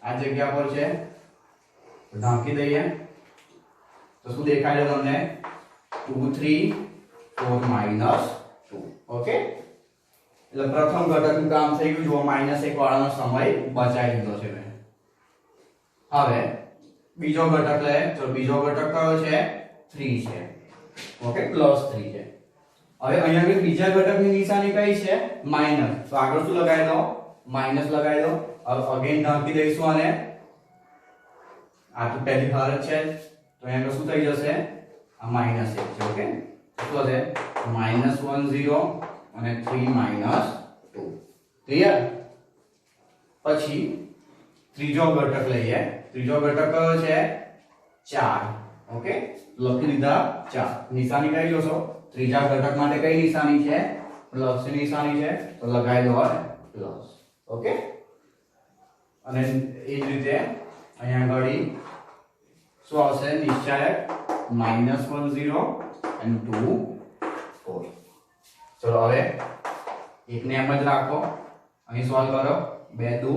આ જગ્યા પર છે. ઢાંકી દઈએ તો શું દેખાય છે તમને? 2 3 4 માઈનસ 2. ઓકે, એટલે પ્રથમ ઘટકનું કામ થઈ ગયું. જો -1 વાળાનો સમય બચાવી દીધો છે મેં. હવે બીજો ઘટક લે. તો બીજો ઘટક કયો છે? 3 છે. ઓકે, +3 છે. હવે અહીંયા બીજા ઘટકની નિશાની કઈ છે? માઈનસ. તો આગળ શું લગાવી દો? માઈનસ લગાવી દો. હવે અગેન ઢાંકી દઈશું અને આ તો પહેલી ધાર છે તો અહીંયા શું થઈ જશે? આ -1 છે. ઓકે, તો છે -1 0 અને 3 -2. ક્લિયર? પછી ત્રીજો ઘટક લઈએ. ત્રીજો ઘટક કયો છે? 4. ઓકે, લખી દીધા 4. નિશાની કઈ જોશો? ત્રીજા ઘટક માટે કઈ નિશાની છે? પ્લસ ની નિશાની છે. તો લગાવી દો પ્લસ. ઓકે, અને એ જ રીતે અહીંયા આગળ શું આવશે? નિશ્ચયક -1 0 and 2 4. ચલો હવે એકને એમ જ રાખો, અહીં સોલ્વ કરો. 2 2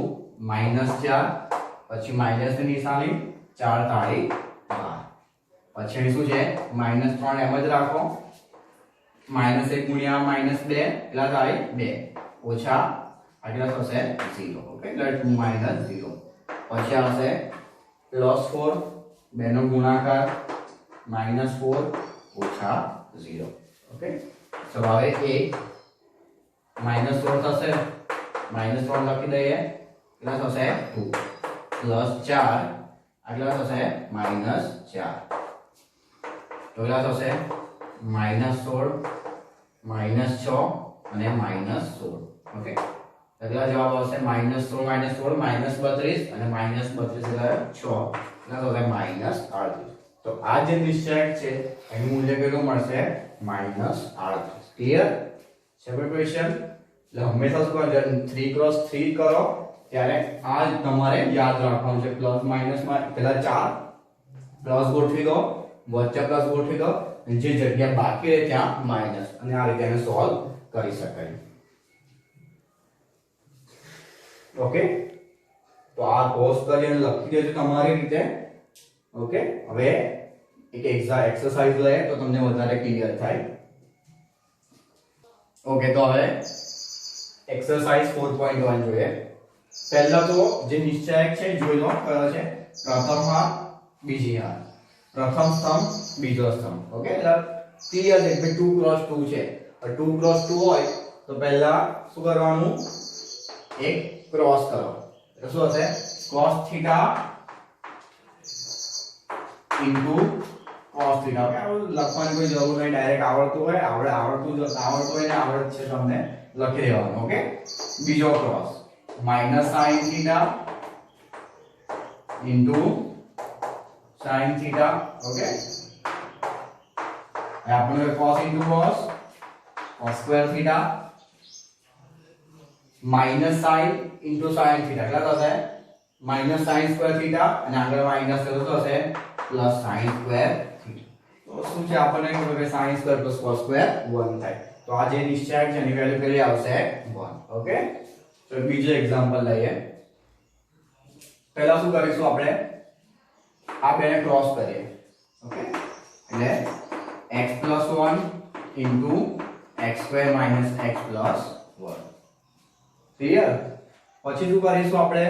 -4, પછી માઈનસ ની નિશાની, 4 તાળી 12. પછી અહીં શું છે? -3 એમ જ રાખો. -1 ગુણ્યા -2 એટલા થાય 2 ઓછા આગળ થશે 0. ઓકે, એટલે 2 -0. પછી આવશે +4, 2 નો ગુણાકાર -4 ઓછા 0. ઓકે, ચલો હવે એ -4 થશે. -3 લખી દઈએ એટલા થશે 2 +4 આગળ થશે -4. તો એટલા થશે -16 -6 અને -16. ઓકે, એટલે જવાબ આવશે -16 -16 -32 અને -32 એટલે 6 એટલે -38. તો આ જે નિશ્ચયક છે એનું મૂલ્ય કેટલું મળશે? -38. ક્લિયર છે ક્વેશ્ચન? એટલે હંમેશા શું કરો? 3x3 કરો ત્યારે આ તમારે યાદ રાખવાનું છે. પ્લસ માઈનસ માં પહેલા 4 પ્લસ ગોઠવી દો, વચ્ચે પ્લસ ગોઠવી દો, જે જગ્યા બાકી રહે ત્યાં માઈનસ, અને આ રીતે એને સોલ્વ કરી શકાય. ઓકે, તો આ પોઝ કરીને લખી દેજો તમારી રીતે. ઓકે, હવે એક એક્સરસાઇઝ લઈએ તો તમને વધારે ક્લિયર થાય. ઓકે, તો હવે એક્સરસાઇઝ 4.1 જોઈએ. પહેલા તો જે નિશ્ચયક છે જોઈ લો કયો છે. પ્રથમ હાર, બીજી હાર. પ્રથમ સ્તંભ, બીજો સ્તંભ. ઓકે, એટલે ક્લિયર છે કે 2 × 2 છે. 2 × 2 હોય તો પહેલા શું કરવાનું, એક ક્રોસ કરો. એટલે શું હશે, cos θ cos θ. ઓકે, લખવાની કોઈ જરૂર નહીં, ડાયરેક્ટ આવડતું હોય આવડતું હોય ને આવડત છે તમને લખી દેવાનું. ઓકે, બીજો ક્રોસ -sin θ sin θ. ઓકે, આપણે cos * cos cos² θ minus sin * sin θ કેટલા થશે, -sin² θ અને આગળ માઈનસ થશે તો થશે +sin² θ. તો શું છે આપણને ખબર કે sin² + cos² 1 થાય. તો આ જે નિશ્ચયક છે એની વેલ્યુ કેટલી આવશે, 1. ઓકે, તો બીજો એક્ઝામ્પલ લઈએ. પહેલા શું કરીશું, આપણે આ બેને ક્રોસ કરીએ. ઓકે, એટલે x + 1 * x² - x + 1. ક્લિયર? પછી શું કરીશું, આપણે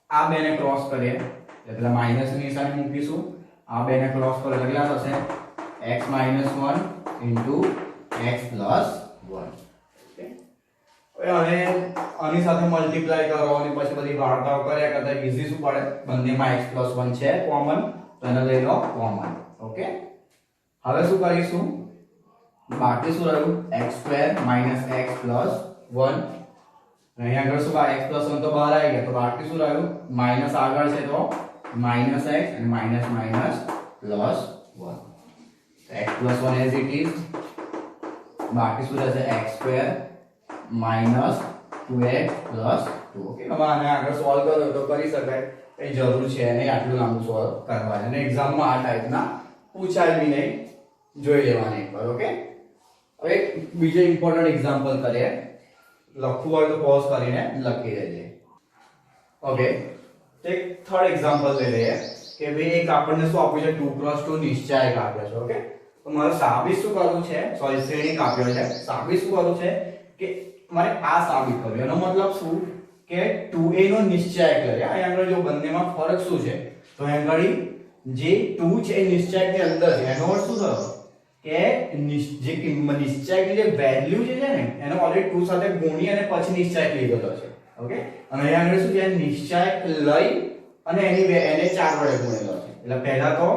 આ બેને ક્રોસ કરીએ એટલે પેલા માઈનસ ની નિશાની મૂકીશું. આ બેને ક્રોસ કરો એટલે કેટલા થશે, x - 1 * x + 1. હવે આની સાથે મલ્ટીપ્લાય કરો અને પછી બધી વાર્તાઓ કર્યા કરતા ઈઝી શું પડે, બંનેમાં x + 1 છે કોમન, તો એને લઈ લો કોમન. ઓકે, હવે શું કરીશું, બાકી શું રહ્યું, x² - x + 1. અહીંયા આગળ શું x + 1 તો બહાર આવી ગયા, તો બાકી શું રહ્યું, માઈનસ આગળ છે તો -x અને minus + 1. x + 1 as it is. બાકી શું રહેશે, x² - 2x + 2. ઓકે, હવે આને આગળ સોલ્વ કરો તો કરી શકાય, કઈ જરૂર છે નહીં આટલું લાંબુ સોલ્વ કરવાની. અને એક્ઝામમાં આ ટાઈપના પૂછાય બી નહીં, જોઈ લેવાની એકવાર. ઓકે, હવે બીજો ઇમ્પોર્ટન્ટ એક્ઝામ્પલ કરીએ. લખવું હોય તો પોઝ કરીને લખી દેજે. ઓકે, એક થર્ડ એક્ઝામ્પલ લઈ લઈએ કે ભાઈ એક આપણને શું આપ્યું છે, 2 × 2 નિશ્ચયક આપ્યો છે. ઓકે, તો મારે સાબિત શું કરવું છે, સોરી શ્રેણિક આપ્યો છે, સાબિત શું કરવું છે કે મારે આ સાબિત કરવું. એનો મતલબ શું કે 2a નો નિશ્ચયક લઈએ. અહીંયા આગળ જો બંનેમાં ફરક શું છે, તો અહીંયા આગળ જે 2 છે એ નિશ્ચયકની અંદર છે. એનો અર્થ શું થયો કે જે નિશ્ચયકની જે વેલ્યુ છે ને એનો ઓલરેડી 2 સાથે ગુણી અને પછી નિશ્ચયક લીધેલો છે. ઓકે, અને અહીંયા આગળ શું છે, નિશ્ચયક લઈ અને એને 4 વડે ગુણેલો છે. એટલે પહેલા તો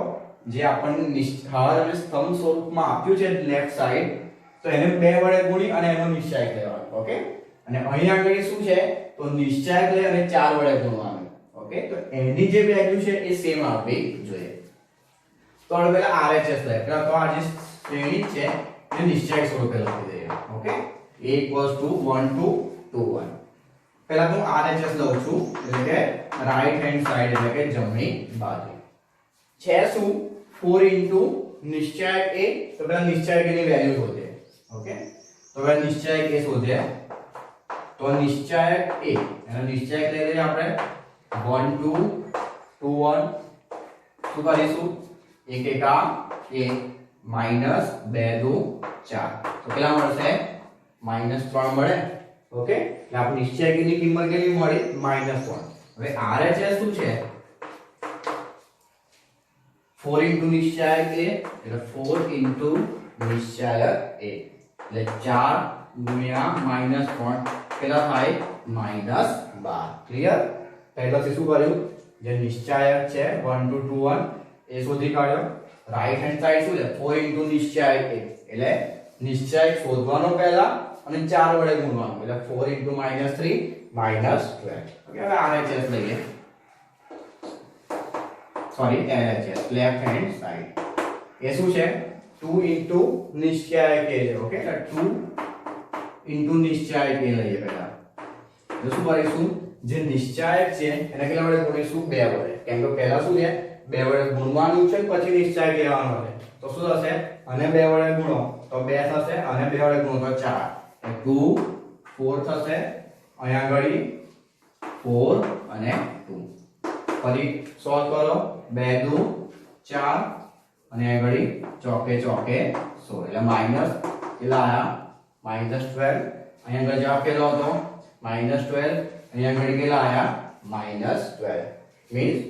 જે આપણને હાર અને સ્તંભ સ્વરૂપમાં આપ્યું છે લેફ્ટ સાઈડ, તો એને 2 વડે ગુણી અને એનો નિશ્ચયક લેવાનો. ઓકે, અને અહીં આગળ શું છે, તો નિશ્ચયક લઈ અને 4 વડે ગુણવાનું. ઓકે, તો એની જે વેલ્યુ છે એ સેમ આવવી જોઈએ. તો હવે પહેલા RHS લઈએ. પહેલા તો આ જે શ્રેણી છે એ નિશ્ચયક સ્વરૂપે લખી દઈએ. Okay, a = 1 2 2 1. પહેલા તો RHS લઉં છું, એટલે કે રાઈટ હેન્ડ સાઈડ, એટલે કે જમણી બાજુ છે શું, 4 * નિશ્ચયક a. તો પહેલા નિશ્ચયક a ની વેલ્યુ શોધે. ઓકે, તો હવે નિશ્ચયક a શોધે, તો નિશ્ચયક a એનો નિશ્ચયક લઈ લઈએ આપણે 1 2 2 1. શું કરીશું, 1 1 આ 1 -2 2 4. તો કેટલા મળશે, -3 મળે. ઓકે, એટલે આપણે નિશ્ચયક ની કિંમત કેટલી મળી, -1. હવે RHS શું છે, 4 * નિશ્ચયક a એટલે 4 * નિશ્ચયક a એટલે 4 × -3 કેટલા થાય, -12. ક્લિયર? પહેલાથી શું કર્યું, જે નિશ્ચયક છે 1 2 2 1 એ શોધી કાઢ્યો. રાઈટ હેન્ડ સાઈડ શું છે, 4 * નિશ્ચયક a એટલે નિશ્ચયક શોધવાનો પહેલા અને 4 વડે ગુણવાનું, એટલે 4 * -3 -12. ઓકે, હવે RHS લઈએ, sorry LHS left hand side. એ શું છે, 2 * નિશ્ચયક a છે. ઓકે, એટલે 2 * નિશ્ચયક a લઈએ પહેલા. તો શું કરીશું, જે નિશ્ચયક છે એને કેટલા વડે ગુણીશું, 2 વડે. કેમ કે પહેલા શું છે, 2 વડે ગુણવાનું છે પછી નિશ્ચયક લેવાનો છે. તો શું થશે, અને 2 વડે ગુણો તો 2 થશે, અને 2 વડે ગુણો તો 4, 2 4 થશે અહીંયા આગળ 4 અને 2 ફરી સોલ્વ કરો 2 2 4 અને આગળ ચોકે ચોકે 16 એટલે માઈનસ કેટલા આયા -12 અહીંયા આગળ જવાબ કેટલો હતો -12 અહીંયા આગળ કેટલા આયા -12 મીન્સ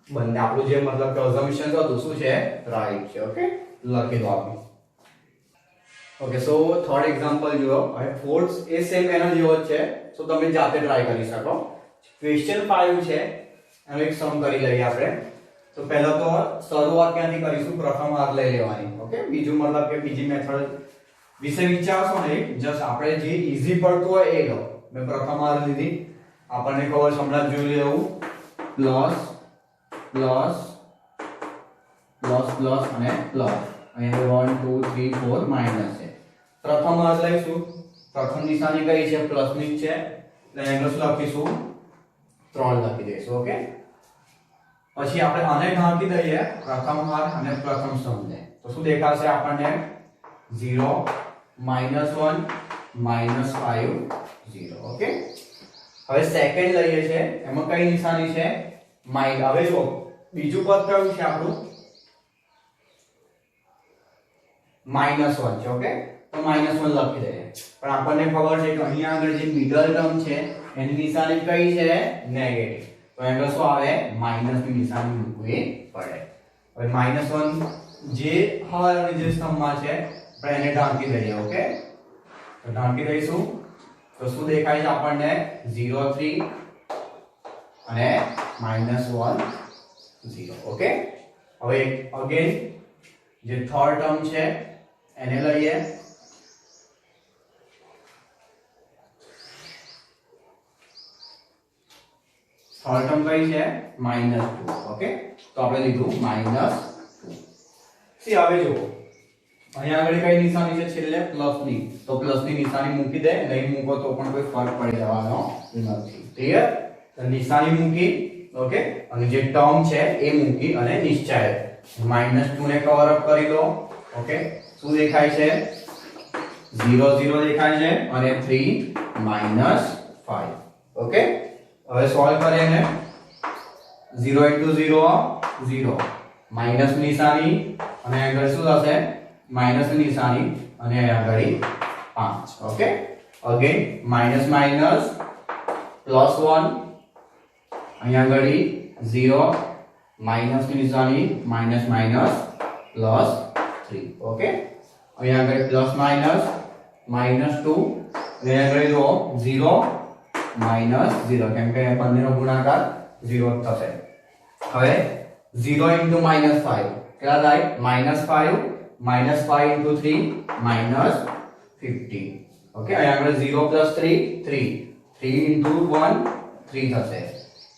બંને આપણું જે મતલબ કે અઝમ્પશન હતું શું છે રાઈટ છે ઓકે લખી દો આપણે ઓકે સો થર્ડ એક્ઝામ્પલ જુઓ હવે ફોર્થ એ સેમ એનો જેવો જ છે સો તમે જાતે ટ્રાય કરી શકો ક્વેશ્ચન 5 છે એનો એક સમ કરી લઈએ આપણે તો પહેલા તો શરૂઆત ક્યાંથી કરીશું પ્રથમ હાર લઈ લેવાની ઓકે બીજું મતલબ કે બીજી મેથડ વિશે વિચારશો નહીં જસ્ટ આપણે જે ઈઝી પડતું હોય એ લો મેં પ્રથમ હાર લીધી આપણને ખબર છે હમણાં જોઈ લેવું પ્લસ પ્લસ પ્લસ પ્લસ અને પ્લસ અહીંયા 1 2 3 4 માઈનસ છે પ્રથમ હાર લઈશું પ્રથમ નિશાની કઈ છે પ્લસ ની છે એટલે એનો શું લખીશું 3 લખી દઈશું ઓકે પછી આપણે આને ઢાંકી દઈએ પ્રથમ હાર અને પ્રથમ સ્તંભને તો શું દેખાશે આપણને 0 -1 -5 0 ઓકે હવે સેકન્ડ લઈએ છે એમાં કઈ નિશાની છે માઈનસ હવે જો બીજું પદ કયું છે આપણું -1 છે ઓકે તો -1 લખી દઈએ પણ આપણને ખબર છે કે અહીંયા આગળ જે મિડલ ટર્મ છે એની નિશાની કઈ છે નેગેટિવ તો એનો શું આવે માઈનસ ની નિશાની મૂકવી પડે હવે -1 જે હાર અને જે સ્તંભમાં છે આપણે એને ઢાંકી દઈએ ઓકે તો ઢાંકી દઈશું તો શું દેખાય છે આપણને 0 3 અને -1 0 ઓકે હવે અગેન જે થર્ડ ટર્મ છે એને લઈએ થર્ડ ટર્મ કઈ છે -2 ઓકે તો આપણે લીધું -2 સી હવે જુઓ અહીંયા આગળ કઈ નિશાની છે છેલ્લે પ્લસ ની તો પ્લસ ની નિશાની મૂકી દે નહીં મૂકો તો પણ કોઈ ફરક પડી જવાનો નથી ક્લિયર તો નિશાની મૂકી ઓકે અને જે ટર્મ છે એ મૂકી અને નિશ્ચય -2 ને કવર અપ કરી દો ઓકે શું દેખાય છે 0 0 દેખાય છે અને 3 -5 ઓકે હવે સોલ્વ કરીએ ને 0 * 0 0 માઈનસ નિશાની અને આગળ શું થશે માઈનસ નિશાની અને આગળ 5 ઓકે અગેન માઈનસ માઈનસ +1 અહીં આગળ 0 માઈનસ નિશાની માઈનસ માઈનસ +3 ઓકે અહીં આગળ પ્લસ માઈનસ -2 અને આગળ જો 0 -0 કેમ કે બંનેનો ગુણાકાર 0 થશે હવે 0 * -5 કેટલા થાય -5 -5 * 3 -15 ઓકે અહીં આગળ 0 + 3 3 3 * 1 3 થશે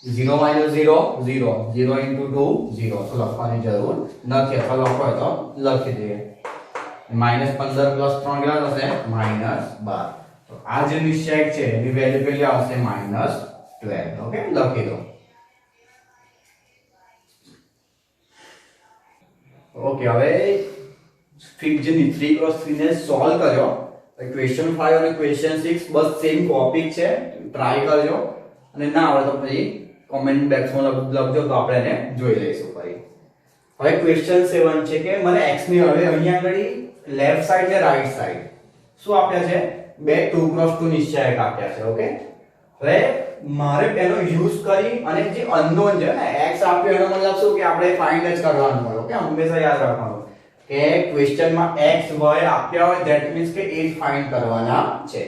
0 - 0 0 0 * 2 0 તો લખવાની જરૂર નથી અથવા લખો હોય તો લખી દઈએ -15 + 3 કેટલા થશે -12 તો આ જે નિશ્ચયક છે એની વેલ્યુ કેટલી આવશે -12 ઓકે લખી દો ઓકે હવે જે 3x3 ને સોલ્વ કર્યો ક્વેશ્ચન 5 અને ક્વેશ્ચન 6 બસ સેમ ટોપિક છે ટ્રાય કરજો અને ના આવડે તો પછી કમેન્ટ બોક્સમાં લખજો તો આપણે એને જોઈ લઈશું ફરી હવે ક્વેશ્ચન 7 છે કે મને x ની હવે અહીંયા આગળ લેફ્ટ સાઈડ ને રાઈટ સાઈડ શું આપ્યા છે બે 2x2 નિશ્ચયક આપ્યા છે ઓકે હવે મારે એનો યુઝ કરી અને જે અનનોન છે ને x આપ્યો એનો મતલબ શું કે આપણે ફાઇન્ડ જ કરવાનું હોય ઓકે હંમેશા યાદ રાખવાનું કે ક્વેશ્ચનમાં x y આપ્યા હોય ધેટ મીન્સ કે એ જ ફાઇન્ડ કરવાના છે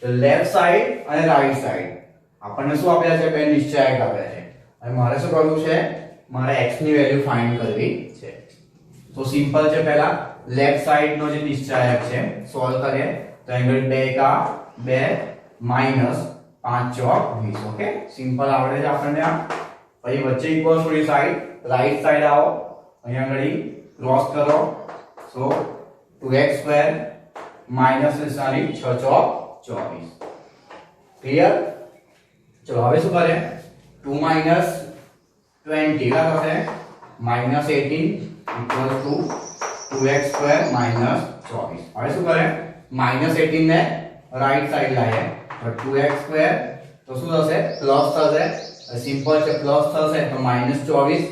તો લેફ્ટ સાઈડ અને રાઈટ સાઈડ આપણને શું આપ્યા છે બે નિશ્ચયક આપ્યા છે અને મારે શું કરવું છે મારે x ની વેલ્યુ ફાઇન્ડ કરવી છે તો સિમ્પલ છે પહેલા લેફ્ટ સાઈડ નો જે નિશ્ચયક છે સોલ્વ કરીએ તો એંગલ 2 કા 2 માઈનસ 5 ચોક 20 ઓકે સિમ્પલ આવડે છે આપણને આ પછી વચ્ચે ઇક્વલ થોડી સાઈડ રાઈટ સાઈડ આવો અહીંયા આગળ ક્રોસ કરો સો 2x² માઈનસ નિશાની 6 ચોક 24 ક્લિયર ચલો હવે શું કરે 2 - 20 કેટલા થશે -18 ઇક્વલ ટુ 2x² માઈનસ 24 હવે શું કરે -18 ને રાઈટ સાઈડ લાવીએ તો 2x² તો શું થશે પ્લસ થશે સિમ્પલ છે પ્લસ થશે તો -24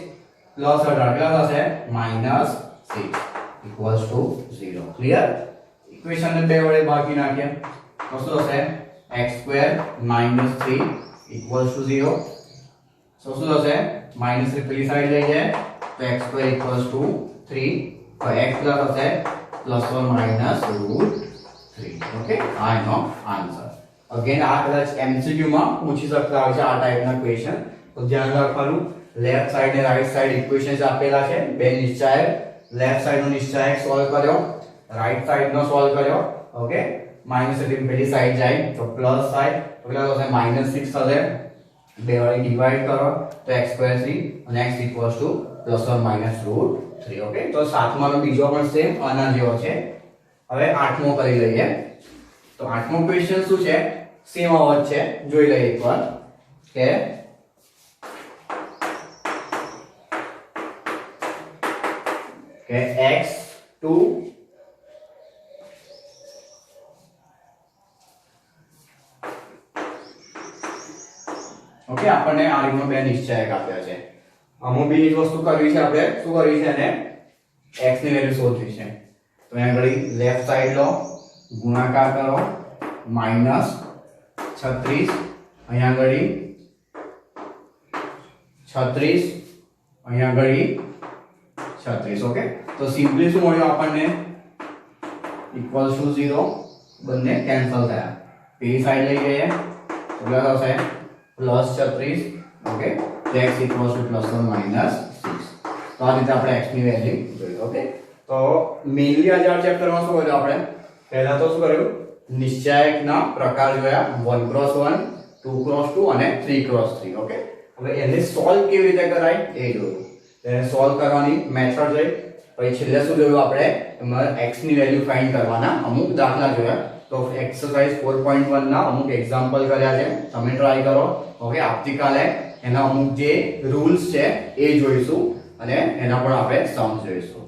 પ્લસ 18 કેટલા થશે -6 ઇક્વલ્સ ટુ 0 ક્લિયર ઇક્વેશન ને બે વડે ભાગી નાખીએ તો શું થશે x² -3 ઇક્વલ્સ ટુ 0 તો શું થશે -3 પેલી સાઈડ લઈ જાય તો x² ઇક્વલ્સ ટુ 3 તો x પ્લસ હશે +1 -√3 ઓકે આ એનો આન્સર અગેન આ કદાચ MCQ માં પૂછી શકતા હોય છે આ ટાઈપના ક્વેશ્ચન તો ધ્યાન રાખવાનું લેફ્ટ સાઈડ ને રાઈટ સાઈડ ઇક્વેશન્સ આપેલા છે બે નિશ્ચાયક લેફ્ટ સાઈડ નો નિશ્ચાયક સોલ્વ કર્યો રાઈટ સાઈડ નો સોલ્વ કર્યો ઓકે -3 પેલી સાઈડ જાય તો પ્લસ સાઈડ તો કેટલા થશે -6 થશે બે વડે ડિવાઈડ કરો તો x² 3 અને x ઇક્વલ્સ ટુ +1 -√3 ઓકે તો સાતમાનો બીજો પણ સેમ આના જેવો છે હવે આઠમો કરી લઈએ તો આઠમો ક્વેશ્ચન શું છે સેમ આવત છે જોઈ લઈએ એકવાર કે x2 ઓકે આપણને આ રીતનો બે નિશ્ચયક આપ્યા છે અમુક બીજી વસ્તુ કરવી છે આપણે શું કરવી છે અને x ની વેલ્યુ શોધવી છે તો અહીંયા આગળ લેફ્ટ સાઈડ લો ગુણાકાર કરો -36 અહીંયા આગળ 36 અહીંયા આગળ 36 ઓકે તો સિમ્પલી શું મળ્યું આપણને ઇક્વલ્સ ટુ 0 બંને કેન્સલ થયા પેલી સાઈડ લઈ જઈએ તો કેટલા થશે +36 ઓકે તો x ઇક્વલ્સ ટુ +1 -6 તો આ રીતે આપણે x ની વેલ્યુ જોઈ ઓકે તો મેઇનલી આ ચેપ્ટરમાં શું કર્યું આપણે પહેલા તો શું કર્યું નિશ્ચાયકના પ્રકાર જોયા 1x1 2x2 અને 3x3 ઓકે હવે એને સોલ્વ કેવી રીતે કરાય એ જોયું એને સોલ્વ કરવાની મેથડ જોઈ પછી છેલ્લે શું જોયું આપણે એમાં x ની વેલ્યુ ફાઇન્ડ કરવાના અમુક દાખલા જોયા તો એક્સરસાઇઝ 4.1 ના અમુક એક્ઝામ્પલ કર્યા છે તમે ટ્રાય કરો ઓકે આવતીકાલે એના અમુક જે રૂલ્સ છે એ જોઈશું અને એના પણ આપણે સમ્સ જોઈશું